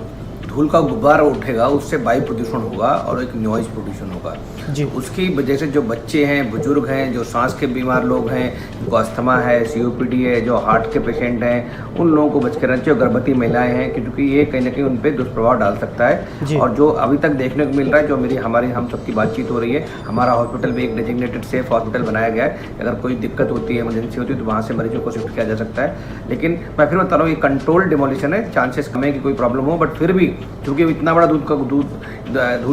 F: धूल का गुब्बार उठेगा उससे वायु प्रदूषण होगा और एक नॉइज प्रदूषण होगा
A: जी।
F: उसकी वजह से जो बच्चे हैं, बुजुर्ग हैं, जो सांस के बीमार लोग हैं, जिनको अस्थमा है, COPD है, जो हार्ट के पेशेंट हैं, उन लोगों को बच के रहना चाहिए। गर्भवती महिलाएं हैं, क्योंकि ये कहीं ना कहीं उन पर दुष्प्रभाव डाल सकता है। और जो अभी तक देखने को मिल रहा है, जो हम सबकी बातचीत हो रही है, हमारा हॉस्पिटल में एक डेजिग्नेटेड सेफ हॉस्पिटल बनाया गया है। अगर कोई दिक्कत होती है, इमरजेंसी होती है, तो वहाँ से मरीजों को शिफ्ट किया जा सकता है। लेकिन मैं फिर बता रहा हूँ, ये कंट्रोल डिमोलिशन है, चांसेस कम है कि कोई प्रॉब्लम हो, बट फिर भी क्योंकि इतना बड़ा धूल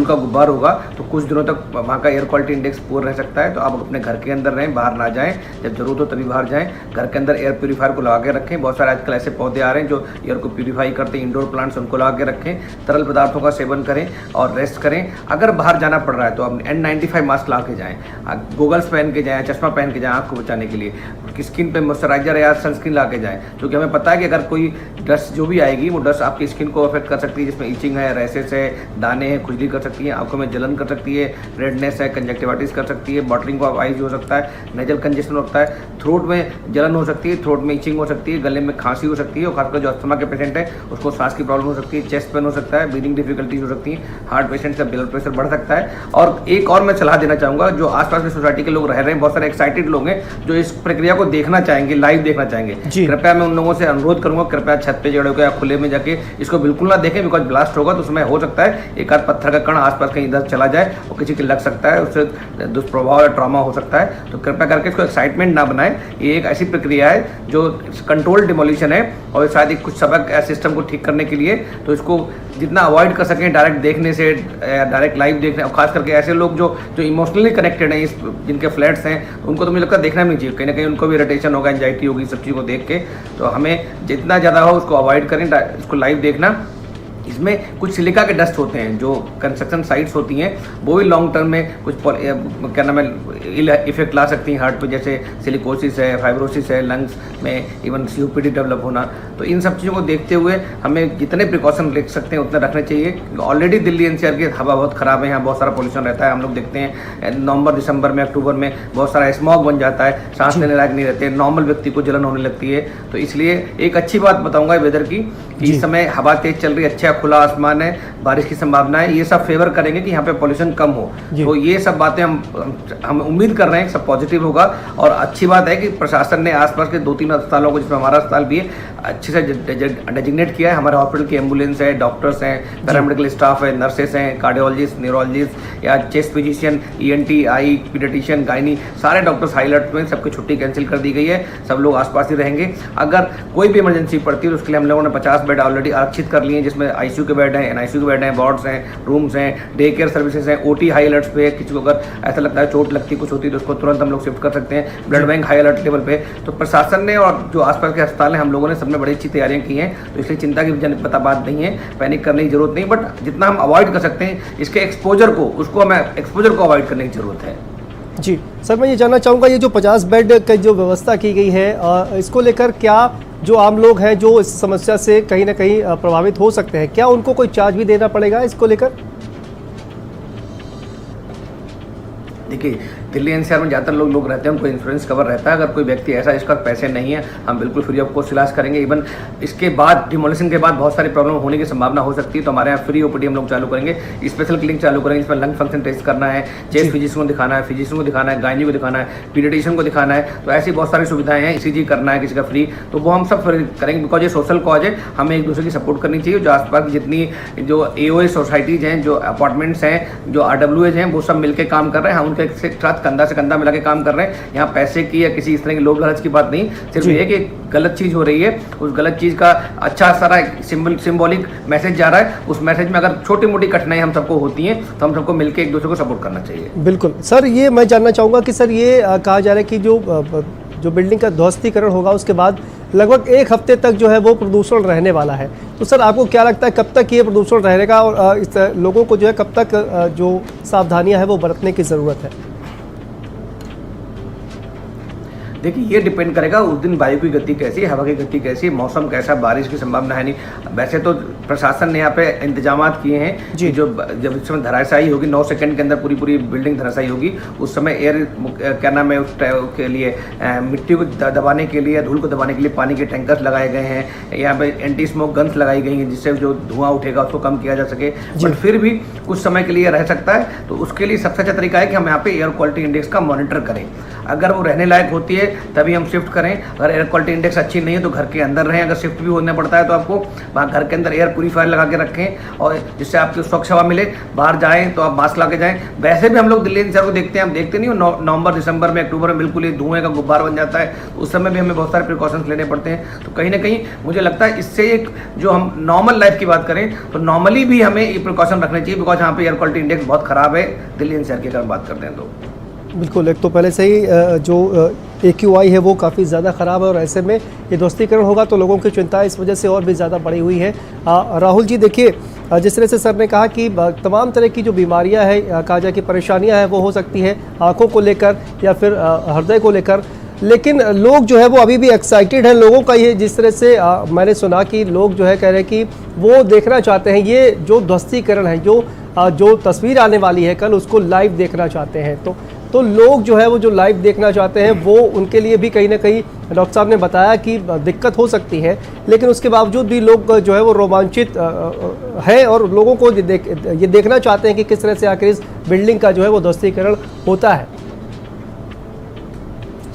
F: का गुब्बार होगा तो कुछ दिनों तक वहाँ का एयर क्वालिटी इंडेक्स पुअर रह सकता है। तो आप अपने घर के अंदर रहें, बाहर ना जाएं, जब जरूरत हो तभी बाहर जाएं। घर के अंदर एयर प्यूरीफायर को लगा के रखें। बहुत सारे आजकल ऐसे पौधे आ रहे हैं जो एयर को प्यूरीफाई करते हैं, इंडोर प्लांट्स, उनको लगा के रखें। तरल पदार्थों का सेवन करें और रेस्ट करें। अगर बाहर जाना पड़ रहा है तो आप N95 मास्क ला के जाएँ, गोगल्स पहन के जाएँ, चश्मा पहन के जाएँ आँख को बचाने के लिए। स्किन पे मॉइस्चराइजर या सनस्क्रीन ला के जाएँ, क्योंकि हमें पता है कि अगर कोई डस्ट जो भी आएगी वो डस्ट आपकी स्किन को अफेक्ट कर सकती है, जिसमें इचिंग है, रैसेस है, दाने हैं, खुजली कर सकती है, आंखों में जलन कर सकती है, रेडनेस है, कंजक्टिवाइटिस कर सकती है, बॉटलिंग ऑफ आइज हो सकता है, नेजल कंजेशन हो सकता है, थ्रोट में जलन हो सकती है, थ्रोट में इचिंग हो सकती है, गले में खांसी हो सकती है, और खासकर जो अस्थमा के पेशेंट है उसको सांस की प्रॉब्लम हो सकती है, चेस्ट पेन हो सकता है, ब्रीदिंग डिफिकल्टीज हो सकती है, हार्ट पेशेंट का ब्लड प्रेशर बढ़ सकता है। और एक और मैं सलाह देना चाहूँगा, जो आसपास में सोसाइटी के लोग रह रहे हैं, बहुत सारे एक्साइटेड लोग हैं जो इस प्रक्रिया को देखना चाहेंगे, लाइव देखना चाहेंगे, कृपया मैं उन लोगों से अनुरोध करूंगा, कृपया छत पे जड़े होकर या खुले में जाके इसको बिल्कुल ना देखें, बिकॉज ब्लास्ट होगा तो उसमें हो सकता है एक आध पत्थर का कण आसपास कहीं इधर चला जाए और किसी के लग सकता है, उससे दुष्प्रभाव या ट्रॉमा हो सकता है। तो कृपया करके इसको एक्साइटमेंट ना बनाएं। ये एक ऐसी प्रक्रिया है जो कंट्रोल डिमोलिशन है, और शायद एक कुछ सबक सिस्टम को ठीक करने के लिए, तो इसको जितना अवॉइड कर सकें डायरेक्ट देखने से, डायरेक्ट लाइव देखने, और खास करके ऐसे लोग जो इमोशनली कनेक्टेड हैं, जिनके फ्लैट्स हैं, उनको तो मुझे लगता है देखना भी नहीं चाहिए। कहीं ना कहीं उनको भी इरिटेशन होगा, एंजाइटी होगी सब चीज़ को देख के। तो हमें जितना ज़्यादा हो उसको अवॉइड करें, इसको लाइव देखना। इसमें कुछ सिलिका के डस्ट होते हैं, जो कंस्ट्रक्शन साइट्स होती हैं, वो भी लॉन्ग टर्म में कुछ क्या नाम है इफेक्ट ला सकती हैं हार्ट पे, जैसे सिलिकोसिस है, फाइब्रोसिस है, लंग्स में इवन COPD डेवलप होना। तो इन सब चीज़ों को देखते हुए हमें जितने प्रिकॉशन ले सकते हैं उतने रखने चाहिए। ऑलरेडी दिल्ली NCR की हवा बहुत ख़राब है, यहाँ बहुत सारा पोल्यूशन रहता है। हम लोग देखते हैं नवंबर, दिसंबर में, अक्टूबर में बहुत सारा स्मॉग बन जाता है, सांस लेने लायक नहीं रहते, नॉर्मल व्यक्ति को जलन होने लगती है। तो इसलिए एक अच्छी बात बताऊँगा वेदर की, कि इस समय हवा तेज चल रही है, अच्छा है, खुला आसमान है, बारिश की संभावना है, ये सब फेवर करेंगे कि यहाँ पे पॉल्यूशन कम हो। तो ये सब बातें हम उम्मीद कर रहे हैं कि सब पॉजिटिव होगा। और अच्छी बात है कि प्रशासन ने आसपास के 2-3 अस्पतालों को, जिसमें हमारा अस्पताल भी है, अच्छे से डेजिग्नेट किया है। हमारे हॉस्पिटल की एम्बुलेंस है, डॉक्टर्स हैं, पैरामेडिकल स्टाफ है, नर्सेस हैं, कार्डियोलॉजिस्ट, न्यूरोलॉजिस्ट या चेस्ट फिजिशियन, ENT, आई, पीडियाट्रिशियन, गायनी, सारे डॉक्टर्स हाई अलर्ट में, सबकी छुट्टी कैंसिल कर दी गई है। सब लोग आसपास ही रहेंगे। अगर कोई भी इमरजेंसी पड़ती है तो उसके लिए हम लोगों ने 50 बेड ऑलरेडी आरक्षित कर लिए हैं, जिसमें ICU के बेड हैं, NICU के बेड हैं, वार्ड्स हैं, रूम्स हैं, डे केयर सर्विसेज हैं, OT हाई अलर्ट्स पे है। किसी को अगर ऐसा लगता है चोट लगती कुछ होती है तो उसको तुरंत हम लोग शिफ्ट कर सकते हैं। Blood bank high alert level पे। तो प्रशासन ने और जो आसपास के अस्पताल हैं, हम लोगों ने सबने बड़ी अच्छी तैयारियां की हैं। तो इसलिए चिंता की जनपता बात नहीं है, पैनिक करने की जरूरत नहीं। बट जितना हम अवॉइड कर सकते हैं इसके एक्सपोजर को अवॉइड करने की जरूरत है।
A: जी सर, मैं ये जानना चाहूँगा, ये जो 50 बेड की जो व्यवस्था की गई है, इसको लेकर क्या जो आम लोग हैं जो इस समस्या से कहीं ना कहीं प्रभावित हो सकते हैं, क्या उनको कोई चार्ज भी देना पड़ेगा इसको लेकर?
F: देखिए, दिल्ली NCR में ज़्यादातर लोग रहते हैं, उनको इंश्योरेंस कवर रहता है। अगर कोई व्यक्ति ऐसा जिसका पैसे नहीं है, हम बिल्कुल फ्री ऑफ कॉस्ट इलाज करेंगे। इवन इसके बाद डिमोलिशन के बाद बहुत सारी प्रॉब्लम होने की संभावना हो सकती है, तो हमारे यहाँ फ्री OPD हम लोग चालू करेंगे। स्पेशल क्लिनिक चालू करेंगे जिसमें लंग फंक्शन टेस्ट करना है, चेस्ट फिजिशियन को दिखाना है, फिजिशियन को दिखाना है, गायनी को दिखाना है, पीडियाट्रिशियन को दिखाना है। तो ऐसी बहुत सारी सुविधाएं हैं। ECG करना है किसी का फ्री, तो वो हम सब करेंगे। बिकॉज ये सोशल कॉज है, हमें एक दूसरे की सपोर्ट करनी चाहिए। जो आसपास की जितनी जो AOA सोसाइटीज़ हैं, जो अपार्टमेंट्स हैं, जो RWAs हैं, वो सब मिलकर काम कर रहे हैं। हम उनके साथ कंधा से कंधा मिला के काम कर रहे हैं। यहाँ पैसे की या किसी इस तरह की लोभ लालच की बात नहीं, सिर्फ ये कि गलत चीज़ हो रही है, उस गलत चीज़ का अच्छा सारा सिंबॉलिक मैसेज जा रहा है। उस मैसेज में अगर छोटी मोटी कठिनाई हम सबको होती हैं तो हम सबको मिलकर एक दूसरे को सपोर्ट करना चाहिए।
A: बिल्कुल सर, ये मैं जानना चाहूँगा कि सर ये कहा जा रहा है कि जो बिल्डिंग का ध्वस्तीकरण होगा उसके बाद लगभग 1 हफ्ते तक जो है वो प्रदूषण रहने वाला है। तो सर आपको क्या लगता है कब तक ये प्रदूषण रहेगा और इस लोगों को जो है कब तक जो सावधानियां हैं वो बरतने की ज़रूरत है?
F: देखिए, ये डिपेंड करेगा उस दिन वायु की गति कैसी है, हवा की गति कैसी है, मौसम कैसा, बारिश की संभावना है नहीं। वैसे तो प्रशासन ने यहाँ पे इंतजामात किए हैं कि जब इस समय धराशायी होगी, 9 सेकंड के अंदर पूरी बिल्डिंग धराशायी होगी, उस समय एयर क्या नाम है उसके लिए मिट्टी को दबाने के लिए, धूल को दबाने के लिए पानी के टैंकर्स लगाए गए हैं। यहाँ पे एंटी स्मोक गन्स लगाई गई हैं जिससे जो धुआं उठेगा उसको कम किया जा सके। बट फिर भी कुछ समय के लिए रह सकता है। तो उसके लिए सबसे अच्छा तरीका है कि हम यहाँ पे एयर क्वालिटी इंडेक्स का मॉनिटर करें। अगर वो रहने लायक होती है तभी हम शिफ्ट करें। अगर एयर क्वालिटी इंडेक्स अच्छी नहीं है तो घर के अंदर रहें। अगर शिफ्ट भी होना पड़ता है तो आपको वहाँ घर के अंदर एयर प्यूरीफायर लगा के रखें और जिससे आपको स्वच्छ हवा मिले। बाहर जाएं तो आप मास्क लगा के जाएं। वैसे भी हम लोग दिल्ली NCR को देखते हैं, हम देखते नहीं हो नवंबर, दिसंबर में, अक्टूबर में बिल्कुल ये धुएं का गुब्बार बन जाता है। उस समय भी हमें बहुत सारे प्रिकॉशंस लेने पड़ते हैं। तो कहीं ना कहीं मुझे लगता है इससे एक जो हम नॉर्मल लाइफ की बात करें तो नॉर्मली भी हमें ये प्रिकॉशन रखने चाहिए। बिकॉज यहाँ पे एयर क्वालिटी इंडेक्स बहुत खराब है दिल्ली NCR की अगर बात करते हैं तो।
A: बिल्कुल, एक तो पहले से ही जो AQI है वो काफ़ी ज़्यादा ख़राब है और ऐसे में ये ध्वस्तीकरण होगा तो लोगों की चिंता इस वजह से और भी ज़्यादा बढ़ी हुई है। राहुल जी, देखिए जिस तरह से सर ने कहा कि तमाम तरह की जो बीमारियां हैं, कहा जाए कि परेशानियां हैं, वो हो सकती है आँखों को लेकर या फिर हृदय को लेकर, लेकिन लोग जो है वो अभी भी एक्साइटेड हैं। लोगों का ये जिस तरह से मैंने सुना कि लोग जो है कह रहे हैं कि वो देखना चाहते हैं ये जो ध्वस्तीकरण है, जो तस्वीर आने वाली है कल, उसको लाइव देखना चाहते हैं। तो लोग जो है वो जो लाइव देखना चाहते हैं वो उनके लिए भी कहीं ना कहीं डॉक्टर साहब ने बताया कि दिक्कत हो सकती है, लेकिन उसके बावजूद भी लोग जो है वो रोमांचित है और लोगों को ये देखना चाहते हैं कि किस तरह से आखिर इस बिल्डिंग का जो है वो ध्वस्तीकरण होता है।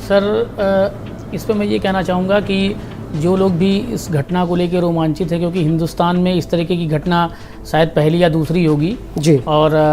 D: सर, इस पर मैं ये कहना चाहूँगा कि जो लोग भी इस घटना को लेकर रोमांचित है, क्योंकि हिंदुस्तान में इस तरीके की घटना शायद पहली या दूसरी होगी जी। और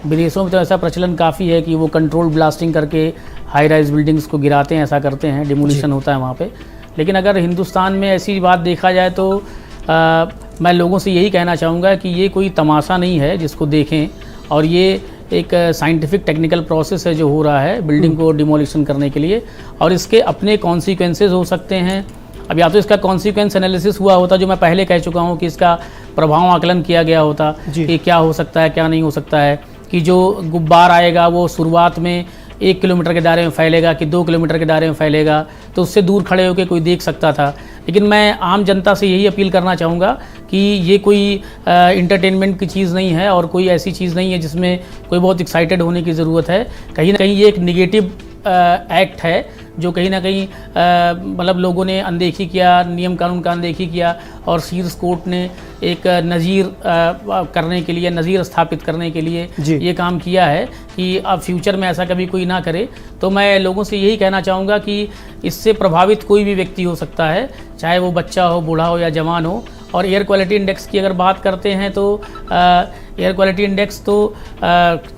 D: विदेशों में तो ऐसा प्रचलन काफ़ी है कि वो कंट्रोल ब्लास्टिंग करके हाई राइज बिल्डिंग्स को गिराते हैं, ऐसा करते हैं, डिमोलिशन होता है वहाँ पे। लेकिन अगर हिंदुस्तान में ऐसी बात देखा जाए तो मैं लोगों से यही कहना चाहूँगा कि ये कोई तमाशा नहीं है जिसको देखें, और ये एक साइंटिफिक टेक्निकल प्रोसेस है जो हो रहा है बिल्डिंग को डिमोलिशन करने के लिए, और इसके अपने कॉन्सिक्वेंसेस हो सकते हैं। अब या तो इसका कॉन्सिक्वेंस एनालिसिस हुआ होता, जो मैं पहले कह चुका हूँ कि इसका प्रभाव आकलन किया गया होता कि क्या हो सकता है क्या नहीं हो सकता है, कि जो गुब्बार आएगा वो शुरुआत में 1 किलोमीटर के दायरे में फैलेगा कि 2 किलोमीटर के दायरे में फैलेगा, तो उससे दूर खड़े होकर कोई देख सकता था। लेकिन मैं आम जनता से यही अपील करना चाहूँगा कि ये कोई इंटरटेनमेंट की चीज़ नहीं है और कोई ऐसी चीज़ नहीं है जिसमें कोई बहुत एक्साइटेड होने की ज़रूरत है। कहीं ना कहीं ये एक निगेटिव एक्ट है जो कहीं ना कहीं मतलब लोगों ने अनदेखी किया, नियम कानून का अनदेखी किया, और शीर्ष कोर्ट ने एक नज़ीर करने के लिए, नज़ीर स्थापित करने के लिए ये काम किया है कि अब फ्यूचर में ऐसा कभी कोई ना करे। तो मैं लोगों से यही कहना चाहूँगा कि इससे प्रभावित कोई भी व्यक्ति हो सकता है, चाहे वो बच्चा हो, बूढ़ा हो या जवान हो। और एयर क्वालिटी इंडेक्स की अगर बात करते हैं तो एयर क्वालिटी इंडेक्स तो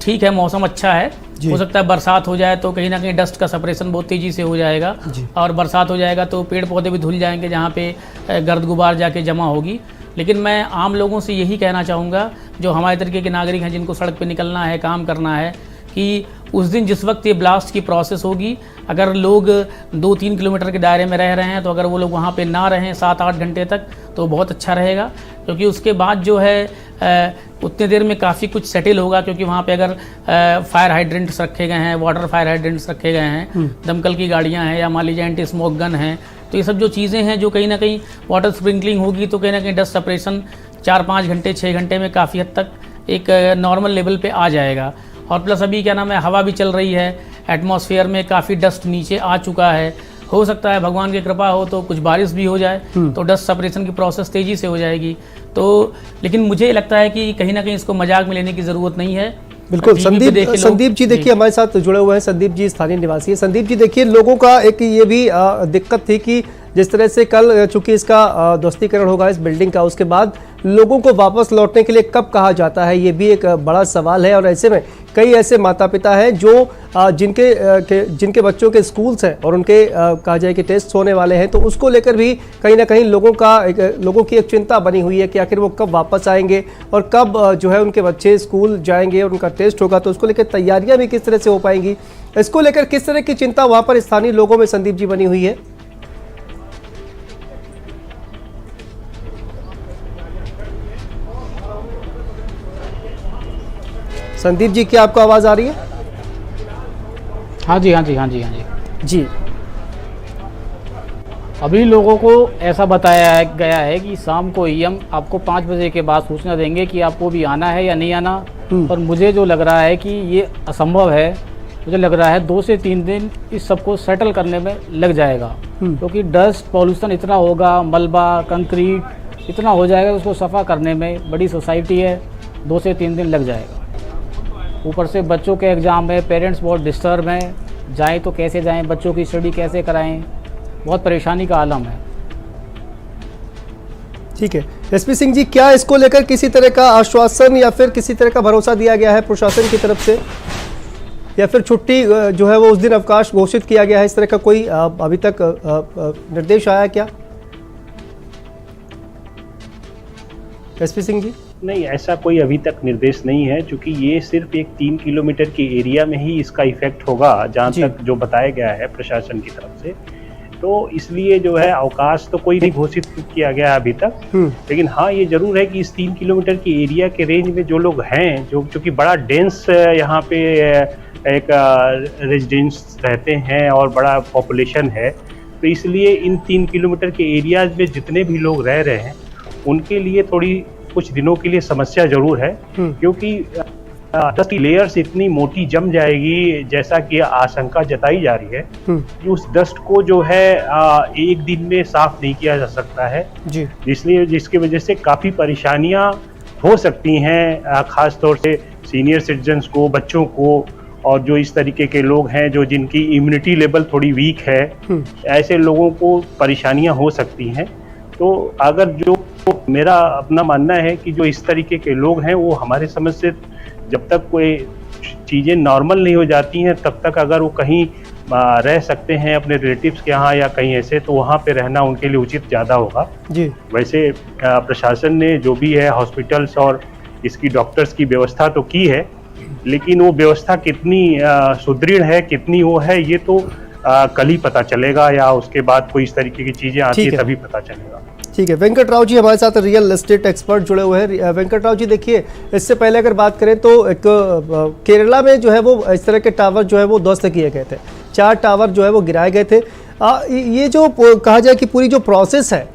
D: ठीक है, मौसम अच्छा है, हो सकता है बरसात हो जाए तो कहीं ना कहीं डस्ट का सेपरेशन बहुत तेज़ी से हो जाएगा, और बरसात हो जाएगा तो पेड़ पौधे भी धुल जाएंगे जहाँ पे गर्द गुबार जाके जमा होगी। लेकिन मैं आम लोगों से यही कहना चाहूँगा जो हमारे तरीके के नागरिक हैं, जिनको सड़क पे निकलना है, काम करना है, कि उस दिन जिस वक्त ये ब्लास्ट की प्रोसेस होगी, अगर लोग 2-3 किलोमीटर के दायरे में रह रहे हैं तो अगर वो लोग वहाँ पे ना रहें 7-8 घंटे तक तो बहुत अच्छा रहेगा, क्योंकि उसके बाद जो है उतने देर में काफ़ी कुछ सेटल होगा। क्योंकि वहाँ पे अगर फायर हाइड्रेंट्स रखे गए हैं, वाटर फायर हाइड्रेंट्स रखे गए हैं, दमकल की गाड़ियाँ हैं, या मान लीजिए एंटी स्मोक गन है, तो ये सब जो चीज़ें हैं जो कहीं ना कहीं वाटर स्प्रिंकलिंग होगी तो कहीं ना कहीं डस्ट सेपरेशन 4-5 घंटे 6 घंटे में काफ़ी हद तक एक नॉर्मल लेवल पे आ जाएगा। और प्लस अभी क्या नाम है, हवा भी चल रही है, एटमॉस्फेयर में काफ़ी डस्ट नीचे आ चुका है, हो सकता है भगवान की कृपा हो तो कुछ बारिश भी हो जाए तो डस्ट सेपरेशन की प्रोसेस तेज़ी से हो जाएगी। तो लेकिन मुझे लगता है कि कहीं ना कहीं इसको मजाक में लेने की ज़रूरत नहीं है।
A: बिल्कुल। संदीप जी देखिए हमारे साथ जुड़े हुए हैं। संदीप जी स्थानीय निवासी है। संदीप जी देखिए, लोगों का एक ये भी दिक्कत थी कि जिस तरह से कल चूंकि इसका ध्वस्तीकरण होगा इस बिल्डिंग का, उसके बाद लोगों को वापस लौटने के लिए कब कहा जाता है, ये भी एक बड़ा सवाल है। और ऐसे में कई ऐसे माता पिता हैं जो जिनके बच्चों के स्कूल्स हैं और उनके कहा जाए कि टेस्ट होने वाले हैं, तो उसको लेकर भी कहीं ना कहीं लोगों की एक चिंता बनी हुई है कि आखिर वो कब वापस आएंगे और कब जो है उनके बच्चे स्कूल जाएंगे और उनका टेस्ट होगा, तो उसको लेकर तैयारियां भी किस तरह से हो पाएंगी, इसको लेकर किस तरह की चिंता वहाँ पर स्थानीय लोगों में संदीप जी बनी हुई है। संदीप जी क्या आपको आवाज आ रही है?
E: हाँ जी।
A: जी
E: अभी लोगों को ऐसा बताया गया है कि शाम को ईएम आपको 5 बजे के बाद सूचना देंगे कि आपको भी आना है या नहीं आना। पर मुझे जो लग रहा है कि ये असंभव है। मुझे लग रहा है 2 से 3 दिन इस सबको सेटल करने में लग जाएगा, क्योंकि डस्ट पॉल्यूशन इतना होगा, मलबा कंक्रीट इतना हो जाएगा, उसको सफ़ा करने में बड़ी सोसाइटी है, 2 से 3 दिन लग जाएगा। ऊपर से बच्चों के एग्ज़ाम है, पेरेंट्स बहुत डिस्टर्ब हैं, जाएं तो कैसे जाएं, बच्चों की स्टडी कैसे कराएं, बहुत परेशानी का आलम है।
A: ठीक है एसपी सिंह जी, क्या इसको लेकर किसी तरह का आश्वासन या फिर किसी तरह का भरोसा दिया गया है प्रशासन की तरफ से, या फिर छुट्टी जो है वो उस दिन अवकाश घोषित किया गया है, इस तरह का कोई अभी तक निर्देश आया क्या एसपी सिंह जी?
B: नहीं, ऐसा कोई अभी तक निर्देश नहीं है, क्योंकि ये सिर्फ एक 3 किलोमीटर के एरिया में ही इसका इफेक्ट होगा, जहाँ तक जो बताया गया है प्रशासन की तरफ से। तो इसलिए जो है अवकाश तो कोई नहीं घोषित किया गया अभी तक। लेकिन हाँ, ये जरूर है कि इस 3 किलोमीटर के एरिया के रेंज में जो लोग हैं, जो चूँकि बड़ा डेंस यहाँ पे एक रेजिडेंट्स रहते हैं और बड़ा पॉपुलेशन है, तो इसलिए इन 3 किलोमीटर के एरियाज में जितने भी लोग रह रहे हैं उनके लिए थोड़ी कुछ दिनों के लिए समस्या जरूर है, क्योंकि डस्ट की लेयर्स इतनी मोटी जम जाएगी, जैसा कि आशंका जताई जा रही है कि उस डस्ट को जो है एक दिन में साफ नहीं किया जा सकता है जी। इसलिए जिसकी वजह से काफ़ी परेशानियां हो सकती हैं, खास तौर से सीनियर सिटीजन्स को, बच्चों को, और जो इस तरीके के लोग हैं जो जिनकी इम्यूनिटी लेवल थोड़ी वीक है, ऐसे लोगों को परेशानियां हो सकती हैं। तो अगर जो मेरा अपना मानना है कि जो इस तरीके के लोग हैं वो हमारे समझ से जब तक कोई चीज़ें नॉर्मल नहीं हो जाती हैं तब तक अगर वो कहीं रह सकते हैं अपने रिलेटिव्स के यहाँ या कहीं ऐसे, तो वहाँ पे रहना उनके लिए उचित ज़्यादा होगा जी। वैसे प्रशासन ने जो भी है हॉस्पिटल्स और इसकी डॉक्टर्स की व्यवस्था तो की है, लेकिन वो व्यवस्था कितनी सुदृढ़ है, कितनी वो है, ये तो कल ही पता चलेगा, या उसके बाद कोई इस तरीके की चीज़ें आती है तभी पता चलेगा।
A: ठीक है, वेंकट राव जी हमारे साथ रियल एस्टेट एक्सपर्ट जुड़े हुए हैं। वेंकट राव जी देखिए, इससे पहले अगर बात करें तो एक केरला में जो है वो इस तरह के टावर जो है वो ध्वस्त किए गए थे, 4 टावर जो है वो गिराए गए थे। ये जो कहा जाए कि पूरी जो प्रोसेस है,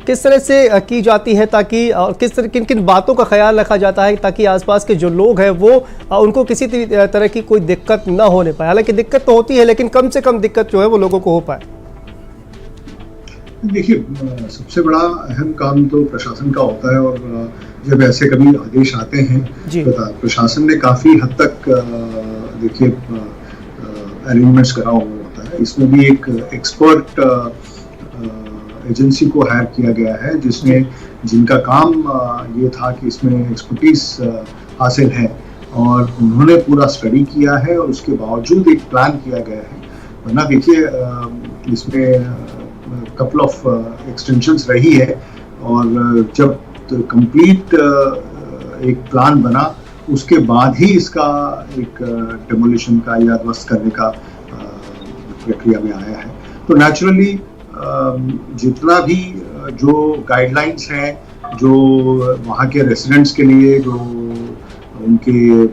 A: किस तरह से की जाती है, ताकि किस तरह किन किन बातों का ख्याल रखा जाता है ताकि आसपास के जो लोग हैं वो उनको किसी तरह की कोई दिक्कत ना होने पाए? हालांकि दिक्कत तो होती है, लेकिन कम से कम दिक्कत जो है वो लोगों को हो पाए।
C: देखिए, सबसे बड़ा अहम काम तो प्रशासन का होता है, और जब ऐसे कभी आदेश आते हैं तो प्रशासन ने काफी हद तक देखिए अरेंजमेंट्स करा हुआ होता है। इसमें भी एक एक्सपर्ट एजेंसी को हायर किया गया है जिनका काम ये था कि इसमें एक्सपर्टीज हासिल है, और उन्होंने पूरा स्टडी किया है और उसके बावजूद एक प्लान किया गया है। वरना देखिए इसमें कपल ऑफ एक्सटेंशंस रही है, और जब कंप्लीट एक प्लान बना उसके बाद ही इसका एक डेमोलिशन का या ध्वस्त करने का प्रक्रिया में आया है। तो नेचुरली जितना भी जो गाइडलाइंस हैं, जो वहाँ के रेसिडेंट्स के लिए, जो उनके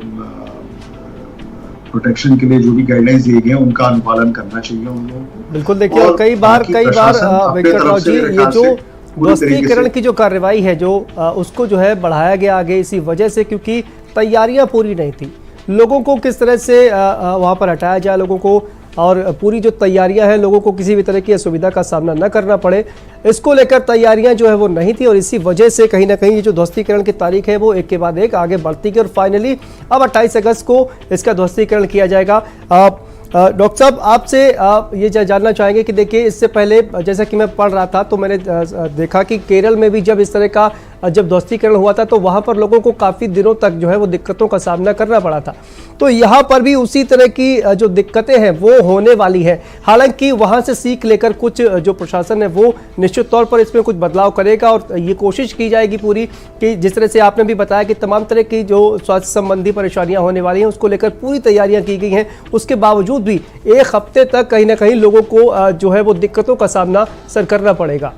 C: प्रोटेक्शन के लिए जो भी गाइडलाइंस दिए गए हैं, उनका अनुपालन करना चाहिए उन लोगों को।
A: बिल्कुल, देखिए कई बार वेंकटराव जी, ये जो ध्वस्तीकरण की जो कार्रवाई है जो उसको जो है बढ़ाया गया आगे इसी वजह से, क्योंकि तैयारियां पूरी नहीं थी। लोगों को किस तरह से वहाँ पर हटाया जाए लोगों को, और पूरी जो तैयारियां हैं लोगों को किसी भी तरह की असुविधा का सामना न करना पड़े, इसको लेकर तैयारियां जो है वो नहीं थी, और इसी वजह से कहीं ना कहीं ये जो ध्वस्तीकरण की तारीख है वो एक के बाद एक आगे बढ़ती गई, और फाइनली अब 28 अगस्त को इसका ध्वस्तीकरण किया जाएगा। डॉक्टर साहब, आपसे ये जानना चाहेंगे कि देखिए इससे पहले जैसा कि मैं पढ़ रहा था तो मैंने देखा कि केरल में भी जब इस तरह का जब ध्वस्तीकरण हुआ था तो वहाँ पर लोगों को काफ़ी दिनों तक जो है वो दिक्कतों का सामना करना पड़ा था। तो यहाँ पर भी उसी तरह की जो दिक्कतें हैं वो होने वाली है। हालांकि वहाँ से सीख लेकर कुछ जो प्रशासन है वो निश्चित तौर पर इसमें कुछ बदलाव करेगा, और ये कोशिश की जाएगी पूरी कि जिस तरह से आपने भी बताया कि तमाम तरह की जो स्वास्थ्य संबंधी परेशानियाँ होने वाली हैं उसको लेकर पूरी तैयारियाँ की गई हैं। उसके बावजूद भी एक हफ्ते तक कहीं ना कहीं लोगों को जो है वो दिक्कतों का सामना सर करना पड़ेगा।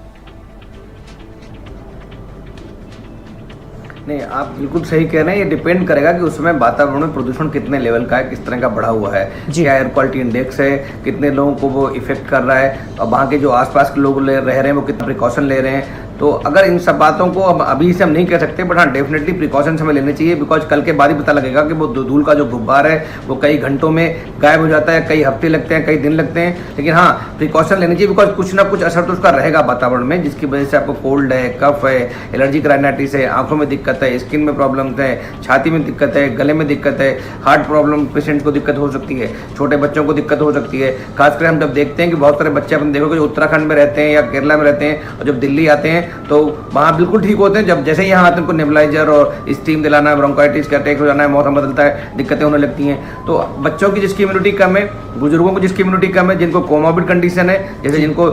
F: नहीं, आप बिल्कुल सही कह रहे हैं। ये डिपेंड करेगा कि उसमें वातावरण में प्रदूषण कितने लेवल का है, किस तरह का बढ़ा हुआ है, क्या एयर क्वालिटी इंडेक्स है, कितने लोगों को वो इफेक्ट कर रहा है, और वहाँ के जो आसपास के लोग रह रहे हैं वो कितना प्रिकॉशन ले रहे हैं। तो अगर इन सब बातों को अब अभी से हम नहीं कह सकते, बट हाँ डेफिनेटली प्रिकॉशंस हमें लेने चाहिए, बिकॉज कल के बाद ही पता लगेगा कि वो धूल का जो गुब्बार है वो कई घंटों में गायब हो जाता है, कई हफ्ते लगते हैं, कई दिन लगते हैं। लेकिन हाँ, प्रिकॉशन लेनी चाहिए, बिकॉज कुछ ना कुछ असर तो उसका रहेगा वातावरण में, जिसकी वजह से आपको कोल्ड है, कफ है, एलर्जिक राइनाइटिस है, आंखों में दिक्कत है, स्किन में प्रॉब्लम्स है, छाती में दिक्कत है, गले में दिक्कत है, हार्ट प्रॉब्लम पेशेंट को दिक्कत हो सकती है, छोटे बच्चों को दिक्कत हो सकती है। खासकर हम जब देखते हैं कि बहुत सारे बच्चे अपन देखोगे जो उत्तराखंड में रहते हैं या केरला में रहते हैं, और जब दिल्ली आते हैं तो वहाँ बिल्कुल ठीक होते हैं, जब जैसे ही यहाँ आते हैं उनको नेबुलाइजर और स्टीम दिलाना है, ब्रोंकाइटिस का अटैक हो जाना है, मौसम बदलता है, दिक्कतें होने लगती हैं। तो बच्चों की जिसकी इम्यूनिटी कम है, बुजुर्गों को जिसकी इम्यूनिटी कम है, जिनको कोमोर्बिड कंडीशन है, जैसे जिनको